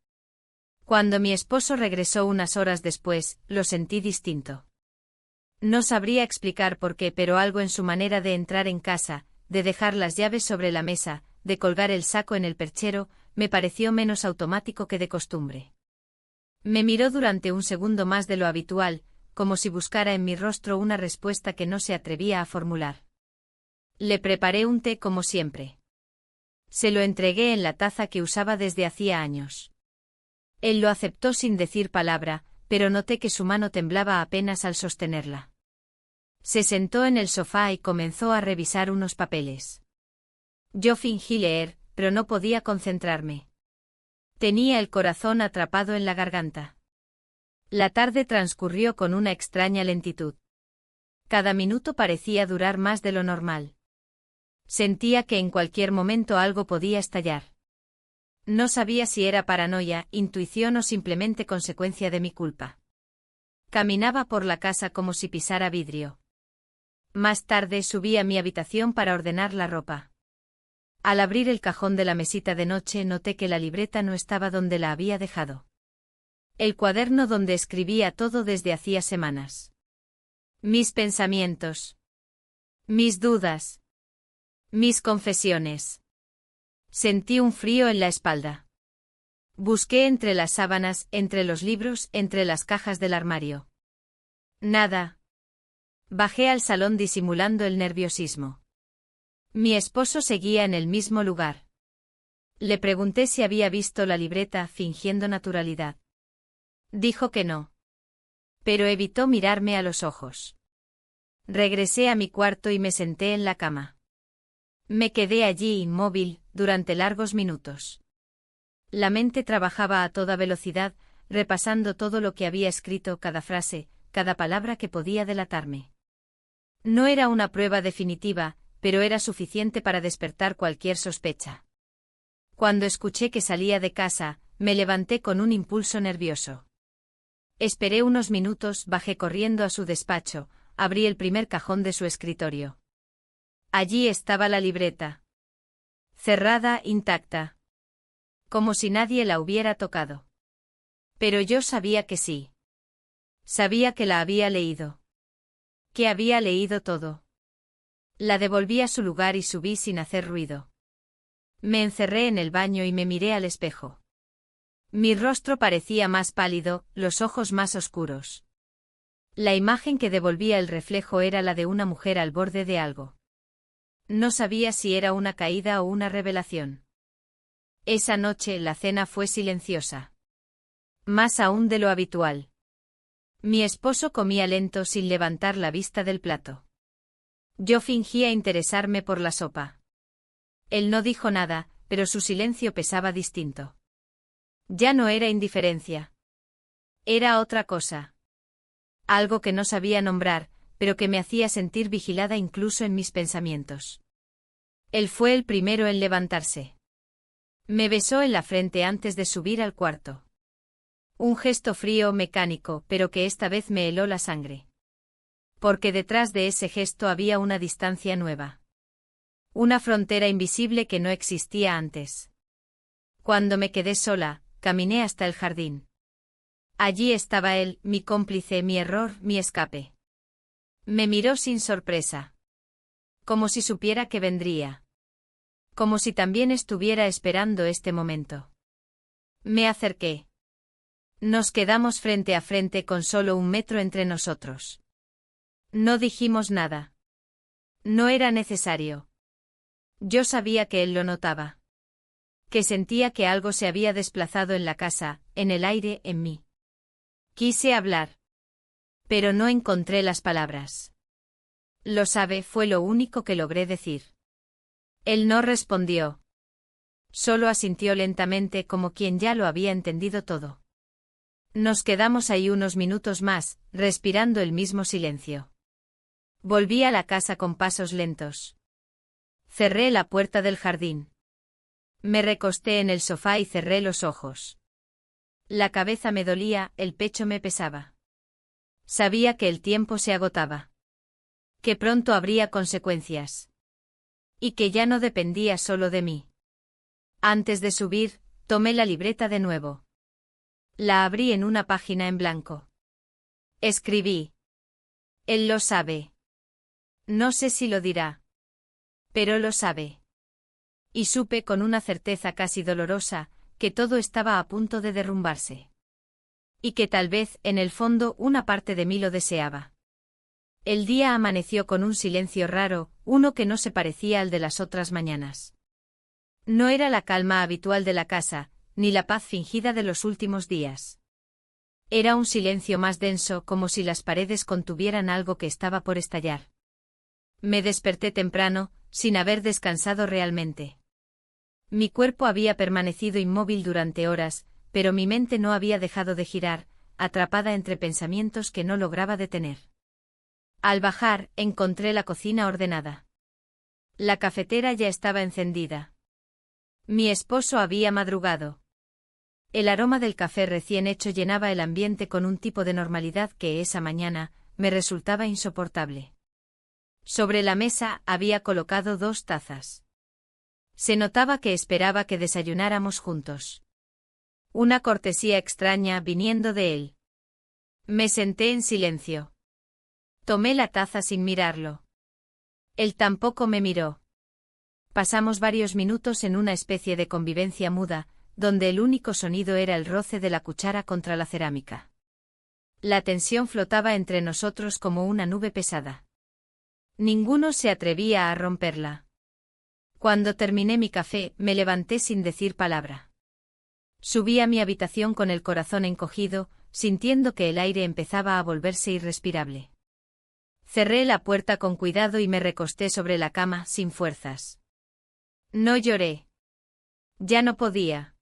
Cuando mi esposo regresó unas horas después, lo sentí distinto. No sabría explicar por qué, pero algo en su manera de entrar en casa, de dejar las llaves sobre la mesa, de colgar el saco en el perchero, me pareció menos automático que de costumbre. Me miró durante un segundo más de lo habitual, como si buscara en mi rostro una respuesta que no se atrevía a formular. Le preparé un té como siempre. Se lo entregué en la taza que usaba desde hacía años. Él lo aceptó sin decir palabra, pero noté que su mano temblaba apenas al sostenerla. Se sentó en el sofá y comenzó a revisar unos papeles. Yo fingí leer, pero no podía concentrarme. Tenía el corazón atrapado en la garganta. La tarde transcurrió con una extraña lentitud. Cada minuto parecía durar más de lo normal. Sentía que en cualquier momento algo podía estallar. No sabía si era paranoia, intuición o simplemente consecuencia de mi culpa. Caminaba por la casa como si pisara vidrio. Más tarde subí a mi habitación para ordenar la ropa. Al abrir el cajón de la mesita de noche noté que la libreta no estaba donde la había dejado. El cuaderno donde escribía todo desde hacía semanas. Mis pensamientos. Mis dudas. Mis confesiones. Sentí un frío en la espalda. Busqué entre las sábanas, entre los libros, entre las cajas del armario. Nada. Bajé al salón disimulando el nerviosismo. Mi esposo seguía en el mismo lugar. Le pregunté si había visto la libreta, fingiendo naturalidad. Dijo que no. Pero evitó mirarme a los ojos. Regresé a mi cuarto y me senté en la cama. Me quedé allí inmóvil, durante largos minutos. La mente trabajaba a toda velocidad, repasando todo lo que había escrito, cada frase, cada palabra que podía delatarme. No era una prueba definitiva, pero era suficiente para despertar cualquier sospecha. Cuando escuché que salía de casa, me levanté con un impulso nervioso. Esperé unos minutos, bajé corriendo a su despacho, abrí el primer cajón de su escritorio. Allí estaba la libreta. Cerrada, intacta. Como si nadie la hubiera tocado. Pero yo sabía que sí. Sabía que la había leído. Que había leído todo. La devolví a su lugar y subí sin hacer ruido. Me encerré en el baño y me miré al espejo. Mi rostro parecía más pálido, los ojos más oscuros. La imagen que devolvía el reflejo era la de una mujer al borde de algo. No sabía si era una caída o una revelación. Esa noche la cena fue silenciosa. Más aún de lo habitual. Mi esposo comía lento sin levantar la vista del plato. Yo fingía interesarme por la sopa. Él no dijo nada, pero su silencio pesaba distinto. Ya no era indiferencia. Era otra cosa. Algo que no sabía nombrar, pero que me hacía sentir vigilada incluso en mis pensamientos. Él fue el primero en levantarse. Me besó en la frente antes de subir al cuarto. Un gesto frío, mecánico, pero que esta vez me heló la sangre. Porque detrás de ese gesto había una distancia nueva. Una frontera invisible que no existía antes. Cuando me quedé sola, caminé hasta el jardín. Allí estaba él, mi cómplice, mi error, mi escape. Me miró sin sorpresa. Como si supiera que vendría. Como si también estuviera esperando este momento. Me acerqué. Nos quedamos frente a frente con solo 1 metro entre nosotros. No dijimos nada. No era necesario. Yo sabía que él lo notaba. Que sentía que algo se había desplazado en la casa, en el aire, en mí. Quise hablar. Pero no encontré las palabras. Lo sabe, fue lo único que logré decir. Él no respondió. Solo asintió lentamente como quien ya lo había entendido todo. Nos quedamos ahí unos minutos más, respirando el mismo silencio. Volví a la casa con pasos lentos. Cerré la puerta del jardín. Me recosté en el sofá y cerré los ojos. La cabeza me dolía, el pecho me pesaba. Sabía que el tiempo se agotaba. Que pronto habría consecuencias. Y que ya no dependía solo de mí. Antes de subir, tomé la libreta de nuevo. La abrí en una página en blanco. Escribí. Él lo sabe. No sé si lo dirá. Pero lo sabe. Y supe con una certeza casi dolorosa, que todo estaba a punto de derrumbarse. Y que tal vez, en el fondo, una parte de mí lo deseaba. El día amaneció con un silencio raro, uno que no se parecía al de las otras mañanas. No era la calma habitual de la casa, ni la paz fingida de los últimos días. Era un silencio más denso, como si las paredes contuvieran algo que estaba por estallar. Me desperté temprano, sin haber descansado realmente. Mi cuerpo había permanecido inmóvil durante horas, pero mi mente no había dejado de girar, atrapada entre pensamientos que no lograba detener. Al bajar, encontré la cocina ordenada. La cafetera ya estaba encendida. Mi esposo había madrugado. El aroma del café recién hecho llenaba el ambiente con un tipo de normalidad que esa mañana me resultaba insoportable. Sobre la mesa había colocado 2 tazas. Se notaba que esperaba que desayunáramos juntos. Una cortesía extraña viniendo de él. Me senté en silencio. Tomé la taza sin mirarlo. Él tampoco me miró. Pasamos varios minutos en una especie de convivencia muda, donde el único sonido era el roce de la cuchara contra la cerámica. La tensión flotaba entre nosotros como una nube pesada. Ninguno se atrevía a romperla. Cuando terminé mi café, me levanté sin decir palabra. Subí a mi habitación con el corazón encogido, sintiendo que el aire empezaba a volverse irrespirable. Cerré la puerta con cuidado y me recosté sobre la cama, sin fuerzas. No lloré. Ya no podía.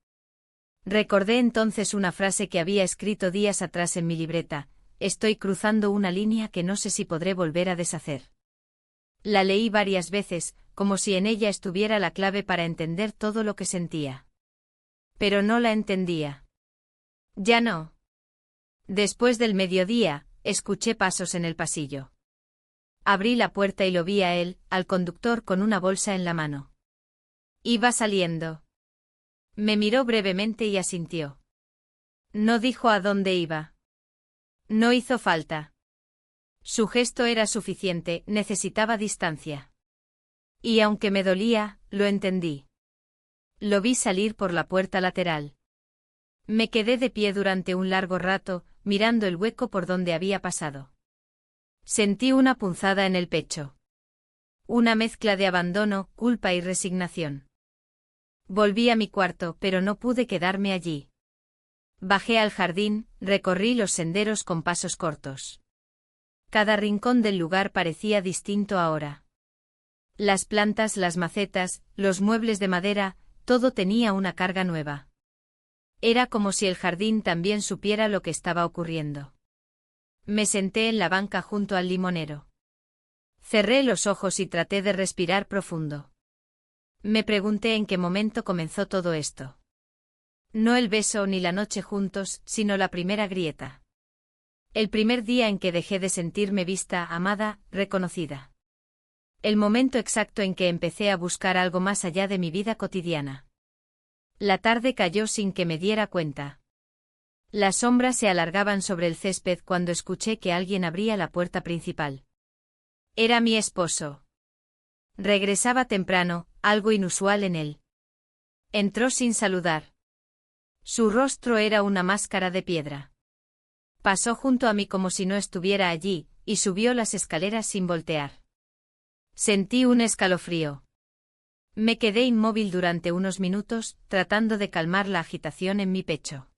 Recordé entonces una frase que había escrito días atrás en mi libreta: estoy cruzando una línea que no sé si podré volver a deshacer. La leí varias veces, como si en ella estuviera la clave para entender todo lo que sentía. Pero no la entendía. Ya no. Después del mediodía, escuché pasos en el pasillo. Abrí la puerta y lo vi a él, al conductor con una bolsa en la mano. Iba saliendo. Me miró brevemente y asintió. No dijo a dónde iba. No hizo falta. Su gesto era suficiente, necesitaba distancia. Y aunque me dolía, lo entendí. Lo vi salir por la puerta lateral. Me quedé de pie durante un largo rato, mirando el hueco por donde había pasado. Sentí una punzada en el pecho. Una mezcla de abandono, culpa y resignación. Volví a mi cuarto, pero no pude quedarme allí. Bajé al jardín, recorrí los senderos con pasos cortos. Cada rincón del lugar parecía distinto ahora. Las plantas, las macetas, los muebles de madera, todo tenía una carga nueva. Era como si el jardín también supiera lo que estaba ocurriendo. Me senté en la banca junto al limonero. Cerré los ojos y traté de respirar profundo. Me pregunté en qué momento comenzó todo esto. No el beso ni la noche juntos, sino la primera grieta. El primer día en que dejé de sentirme vista, amada, reconocida. El momento exacto en que empecé a buscar algo más allá de mi vida cotidiana. La tarde cayó sin que me diera cuenta. Las sombras se alargaban sobre el césped cuando escuché que alguien abría la puerta principal. Era mi esposo. Regresaba temprano, algo inusual en él. Entró sin saludar. Su rostro era una máscara de piedra. Pasó junto a mí como si no estuviera allí, y subió las escaleras sin voltear. Sentí un escalofrío. Me quedé inmóvil durante unos minutos, tratando de calmar la agitación en mi pecho.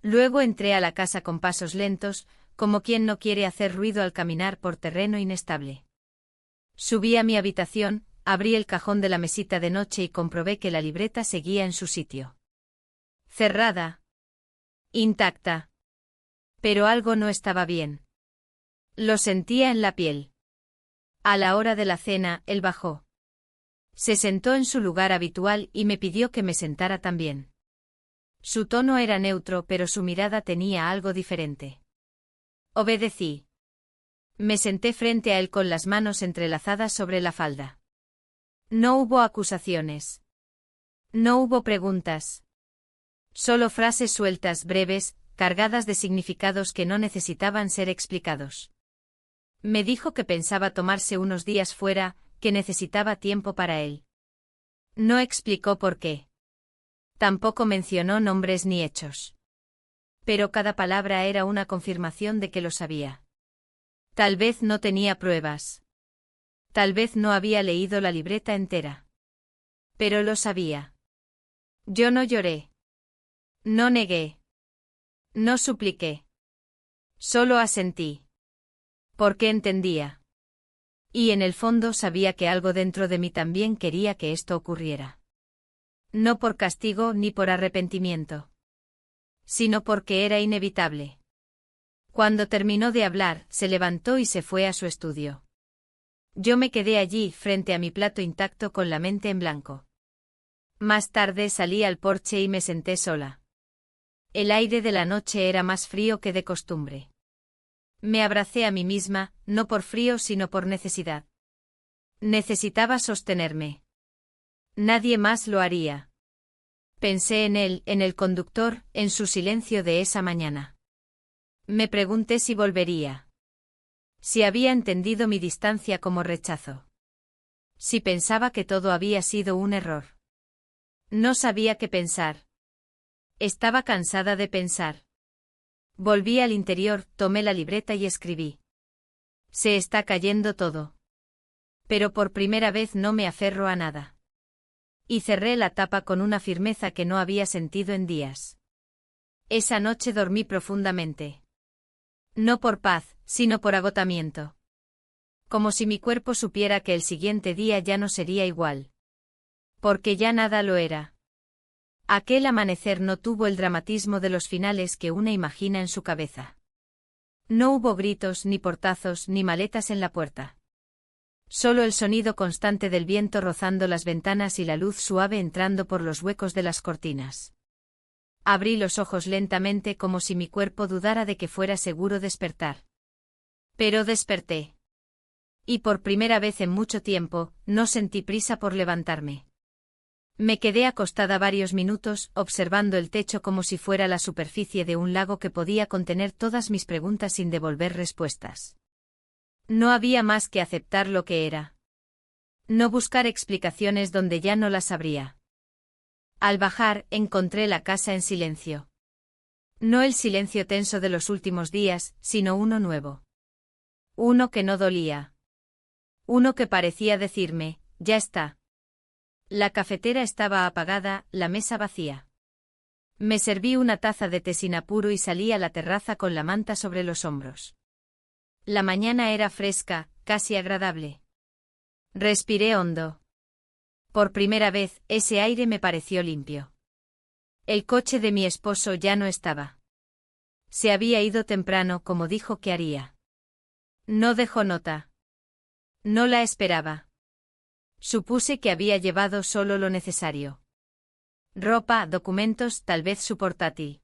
Luego entré a la casa con pasos lentos, como quien no quiere hacer ruido al caminar por terreno inestable. Subí a mi habitación, abrí el cajón de la mesita de noche y comprobé que la libreta seguía en su sitio. Cerrada. Intacta. Pero algo no estaba bien. Lo sentía en la piel. A la hora de la cena, él bajó. Se sentó en su lugar habitual y me pidió que me sentara también. Su tono era neutro, pero su mirada tenía algo diferente. Obedecí. Me senté frente a él con las manos entrelazadas sobre la falda. No hubo acusaciones. No hubo preguntas. Solo frases sueltas, breves, cargadas de significados que no necesitaban ser explicados. Me dijo que pensaba tomarse unos días fuera, que necesitaba tiempo para él. No explicó por qué. Tampoco mencionó nombres ni hechos. Pero cada palabra era una confirmación de que lo sabía. Tal vez no tenía pruebas. Tal vez no había leído la libreta entera. Pero lo sabía. Yo no lloré. No negué. No supliqué. Solo asentí. Porque entendía. Y en el fondo sabía que algo dentro de mí también quería que esto ocurriera. No por castigo ni por arrepentimiento. Sino porque era inevitable. Cuando terminó de hablar, se levantó y se fue a su estudio. Yo me quedé allí, frente a mi plato intacto con la mente en blanco. Más tarde salí al porche y me senté sola. El aire de la noche era más frío que de costumbre. Me abracé a mí misma, no por frío sino por necesidad. Necesitaba sostenerme. Nadie más lo haría. Pensé en él, en el conductor, en su silencio de esa mañana. Me pregunté si volvería. Si había entendido mi distancia como rechazo. Si pensaba que todo había sido un error. No sabía qué pensar. Estaba cansada de pensar. Volví al interior, tomé la libreta y escribí. Se está cayendo todo. Pero por primera vez no me aferro a nada. Y cerré la tapa con una firmeza que no había sentido en días. Esa noche dormí profundamente. No por paz, sino por agotamiento. Como si mi cuerpo supiera que el siguiente día ya no sería igual. Porque ya nada lo era. Aquel amanecer no tuvo el dramatismo de los finales que una imagina en su cabeza. No hubo gritos, ni portazos, ni maletas en la puerta. Solo el sonido constante del viento rozando las ventanas y la luz suave entrando por los huecos de las cortinas. Abrí los ojos lentamente como si mi cuerpo dudara de que fuera seguro despertar. Pero desperté. Y por primera vez en mucho tiempo, no sentí prisa por levantarme. Me quedé acostada varios minutos, observando el techo como si fuera la superficie de un lago que podía contener todas mis preguntas sin devolver respuestas. No había más que aceptar lo que era. No buscar explicaciones donde ya no las habría. Al bajar, encontré la casa en silencio. No el silencio tenso de los últimos días, sino uno nuevo. Uno que no dolía. Uno que parecía decirme, ya está. La cafetera estaba apagada, la mesa vacía. Me serví una taza de té sin apuro y salí a la terraza con la manta sobre los hombros. La mañana era fresca, casi agradable. Respiré hondo. Por primera vez, ese aire me pareció limpio. El coche de mi esposo ya no estaba. Se había ido temprano como dijo que haría. No dejó nota. No la esperaba. Supuse que había llevado solo lo necesario. Ropa, documentos, tal vez su portátil.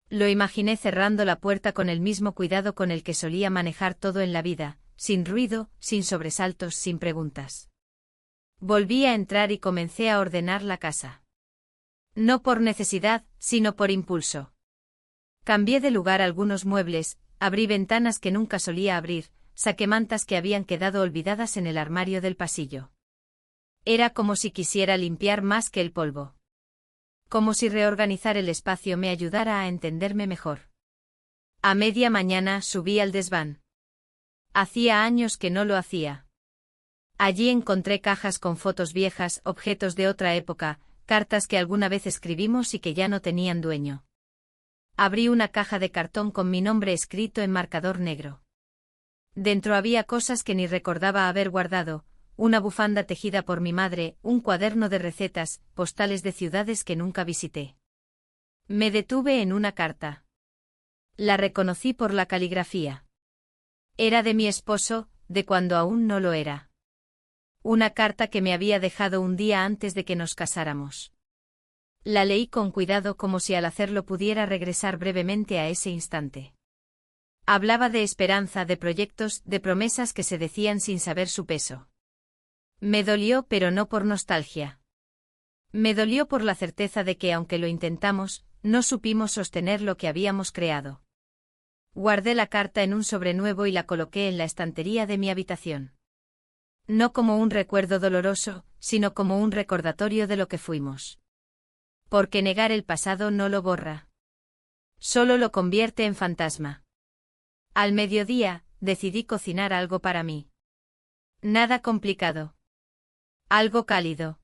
Lo imaginé cerrando la puerta con el mismo cuidado con el que solía manejar todo en la vida, sin ruido, sin sobresaltos, sin preguntas. Volví a entrar y comencé a ordenar la casa. No por necesidad, sino por impulso. Cambié de lugar algunos muebles, abrí ventanas que nunca solía abrir, saqué mantas que habían quedado olvidadas en el armario del pasillo. Era como si quisiera limpiar más que el polvo. Como si reorganizar el espacio me ayudara a entenderme mejor. A media mañana subí al desván. Hacía años que no lo hacía. Allí encontré cajas con fotos viejas, objetos de otra época, cartas que alguna vez escribimos y que ya no tenían dueño. Abrí una caja de cartón con mi nombre escrito en marcador negro. Dentro había cosas que ni recordaba haber guardado, una bufanda tejida por mi madre, un cuaderno de recetas, postales de ciudades que nunca visité. Me detuve en una carta. La reconocí por la caligrafía. Era de mi esposo, de cuando aún no lo era. Una carta que me había dejado un día antes de que nos casáramos. La leí con cuidado como si al hacerlo pudiera regresar brevemente a ese instante. Hablaba de esperanza, de proyectos, de promesas que se decían sin saber su peso. Me dolió, pero no por nostalgia. Me dolió por la certeza de que, aunque lo intentamos, no supimos sostener lo que habíamos creado. Guardé la carta en un sobre nuevo y la coloqué en la estantería de mi habitación. No como un recuerdo doloroso, sino como un recordatorio de lo que fuimos. Porque negar el pasado no lo borra. Solo lo convierte en fantasma. Al mediodía, decidí cocinar algo para mí. Nada complicado. Algo cálido.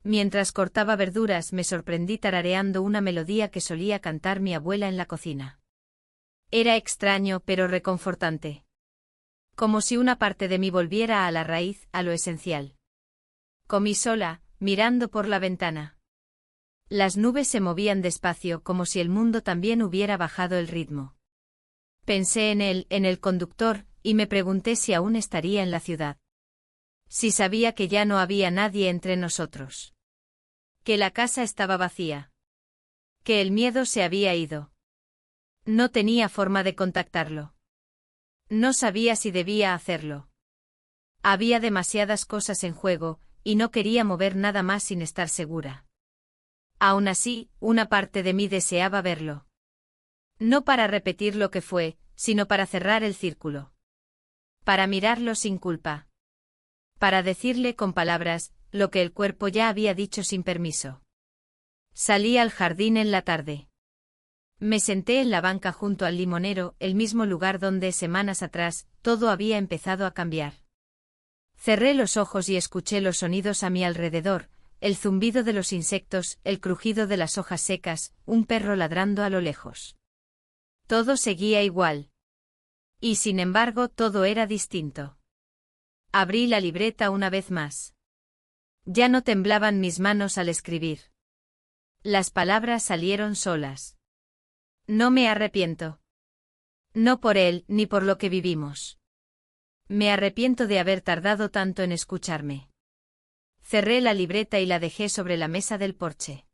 Mientras cortaba verduras me sorprendí tarareando una melodía que solía cantar mi abuela en la cocina. Era extraño pero reconfortante. Como si una parte de mí volviera a la raíz, a lo esencial. Comí sola, mirando por la ventana. Las nubes se movían despacio como si el mundo también hubiera bajado el ritmo. Pensé en él, en el conductor, y me pregunté si aún estaría en la ciudad. Si sabía que ya no había nadie entre nosotros. Que la casa estaba vacía. Que el miedo se había ido. No tenía forma de contactarlo. No sabía si debía hacerlo. Había demasiadas cosas en juego, y no quería mover nada más sin estar segura. Aún así, una parte de mí deseaba verlo. No para repetir lo que fue, sino para cerrar el círculo. Para mirarlo sin culpa. Para decirle con palabras lo que el cuerpo ya había dicho sin permiso. Salí al jardín en la tarde. Me senté en la banca junto al limonero, el mismo lugar donde semanas atrás todo había empezado a cambiar. Cerré los ojos y escuché los sonidos a mi alrededor, el zumbido de los insectos, el crujido de las hojas secas, un perro ladrando a lo lejos. Todo seguía igual. Y sin embargo todo era distinto. Abrí la libreta una vez más. Ya no temblaban mis manos al escribir. Las palabras salieron solas. No me arrepiento. No por él ni por lo que vivimos. Me arrepiento de haber tardado tanto en escucharme. Cerré la libreta y la dejé sobre la mesa del porche.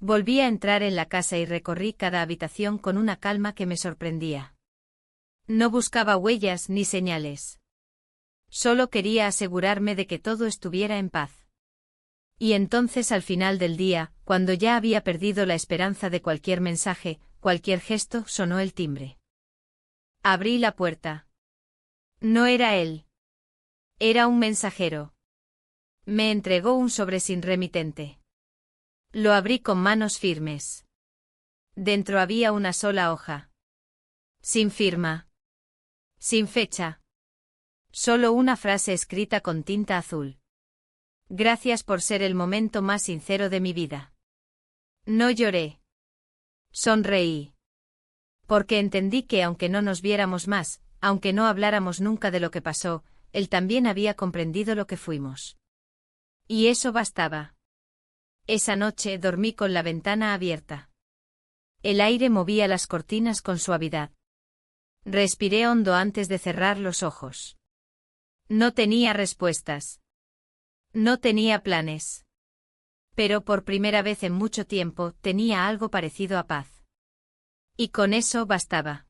Volví a entrar en la casa y recorrí cada habitación con una calma que me sorprendía. No buscaba huellas ni señales. Solo quería asegurarme de que todo estuviera en paz. Y entonces al final del día, cuando ya había perdido la esperanza de cualquier mensaje, cualquier gesto, sonó el timbre. Abrí la puerta. No era él. Era un mensajero. Me entregó un sobre sin remitente. Lo abrí con manos firmes. Dentro había una sola hoja. Sin firma. Sin fecha. Solo una frase escrita con tinta azul. Gracias por ser el momento más sincero de mi vida. No lloré. Sonreí. Porque entendí que aunque no nos viéramos más, aunque no habláramos nunca de lo que pasó, él también había comprendido lo que fuimos. Y eso bastaba. Esa noche dormí con la ventana abierta. El aire movía las cortinas con suavidad. Respiré hondo antes de cerrar los ojos. No tenía respuestas. No tenía planes. Pero por primera vez en mucho tiempo tenía algo parecido a paz. Y con eso bastaba.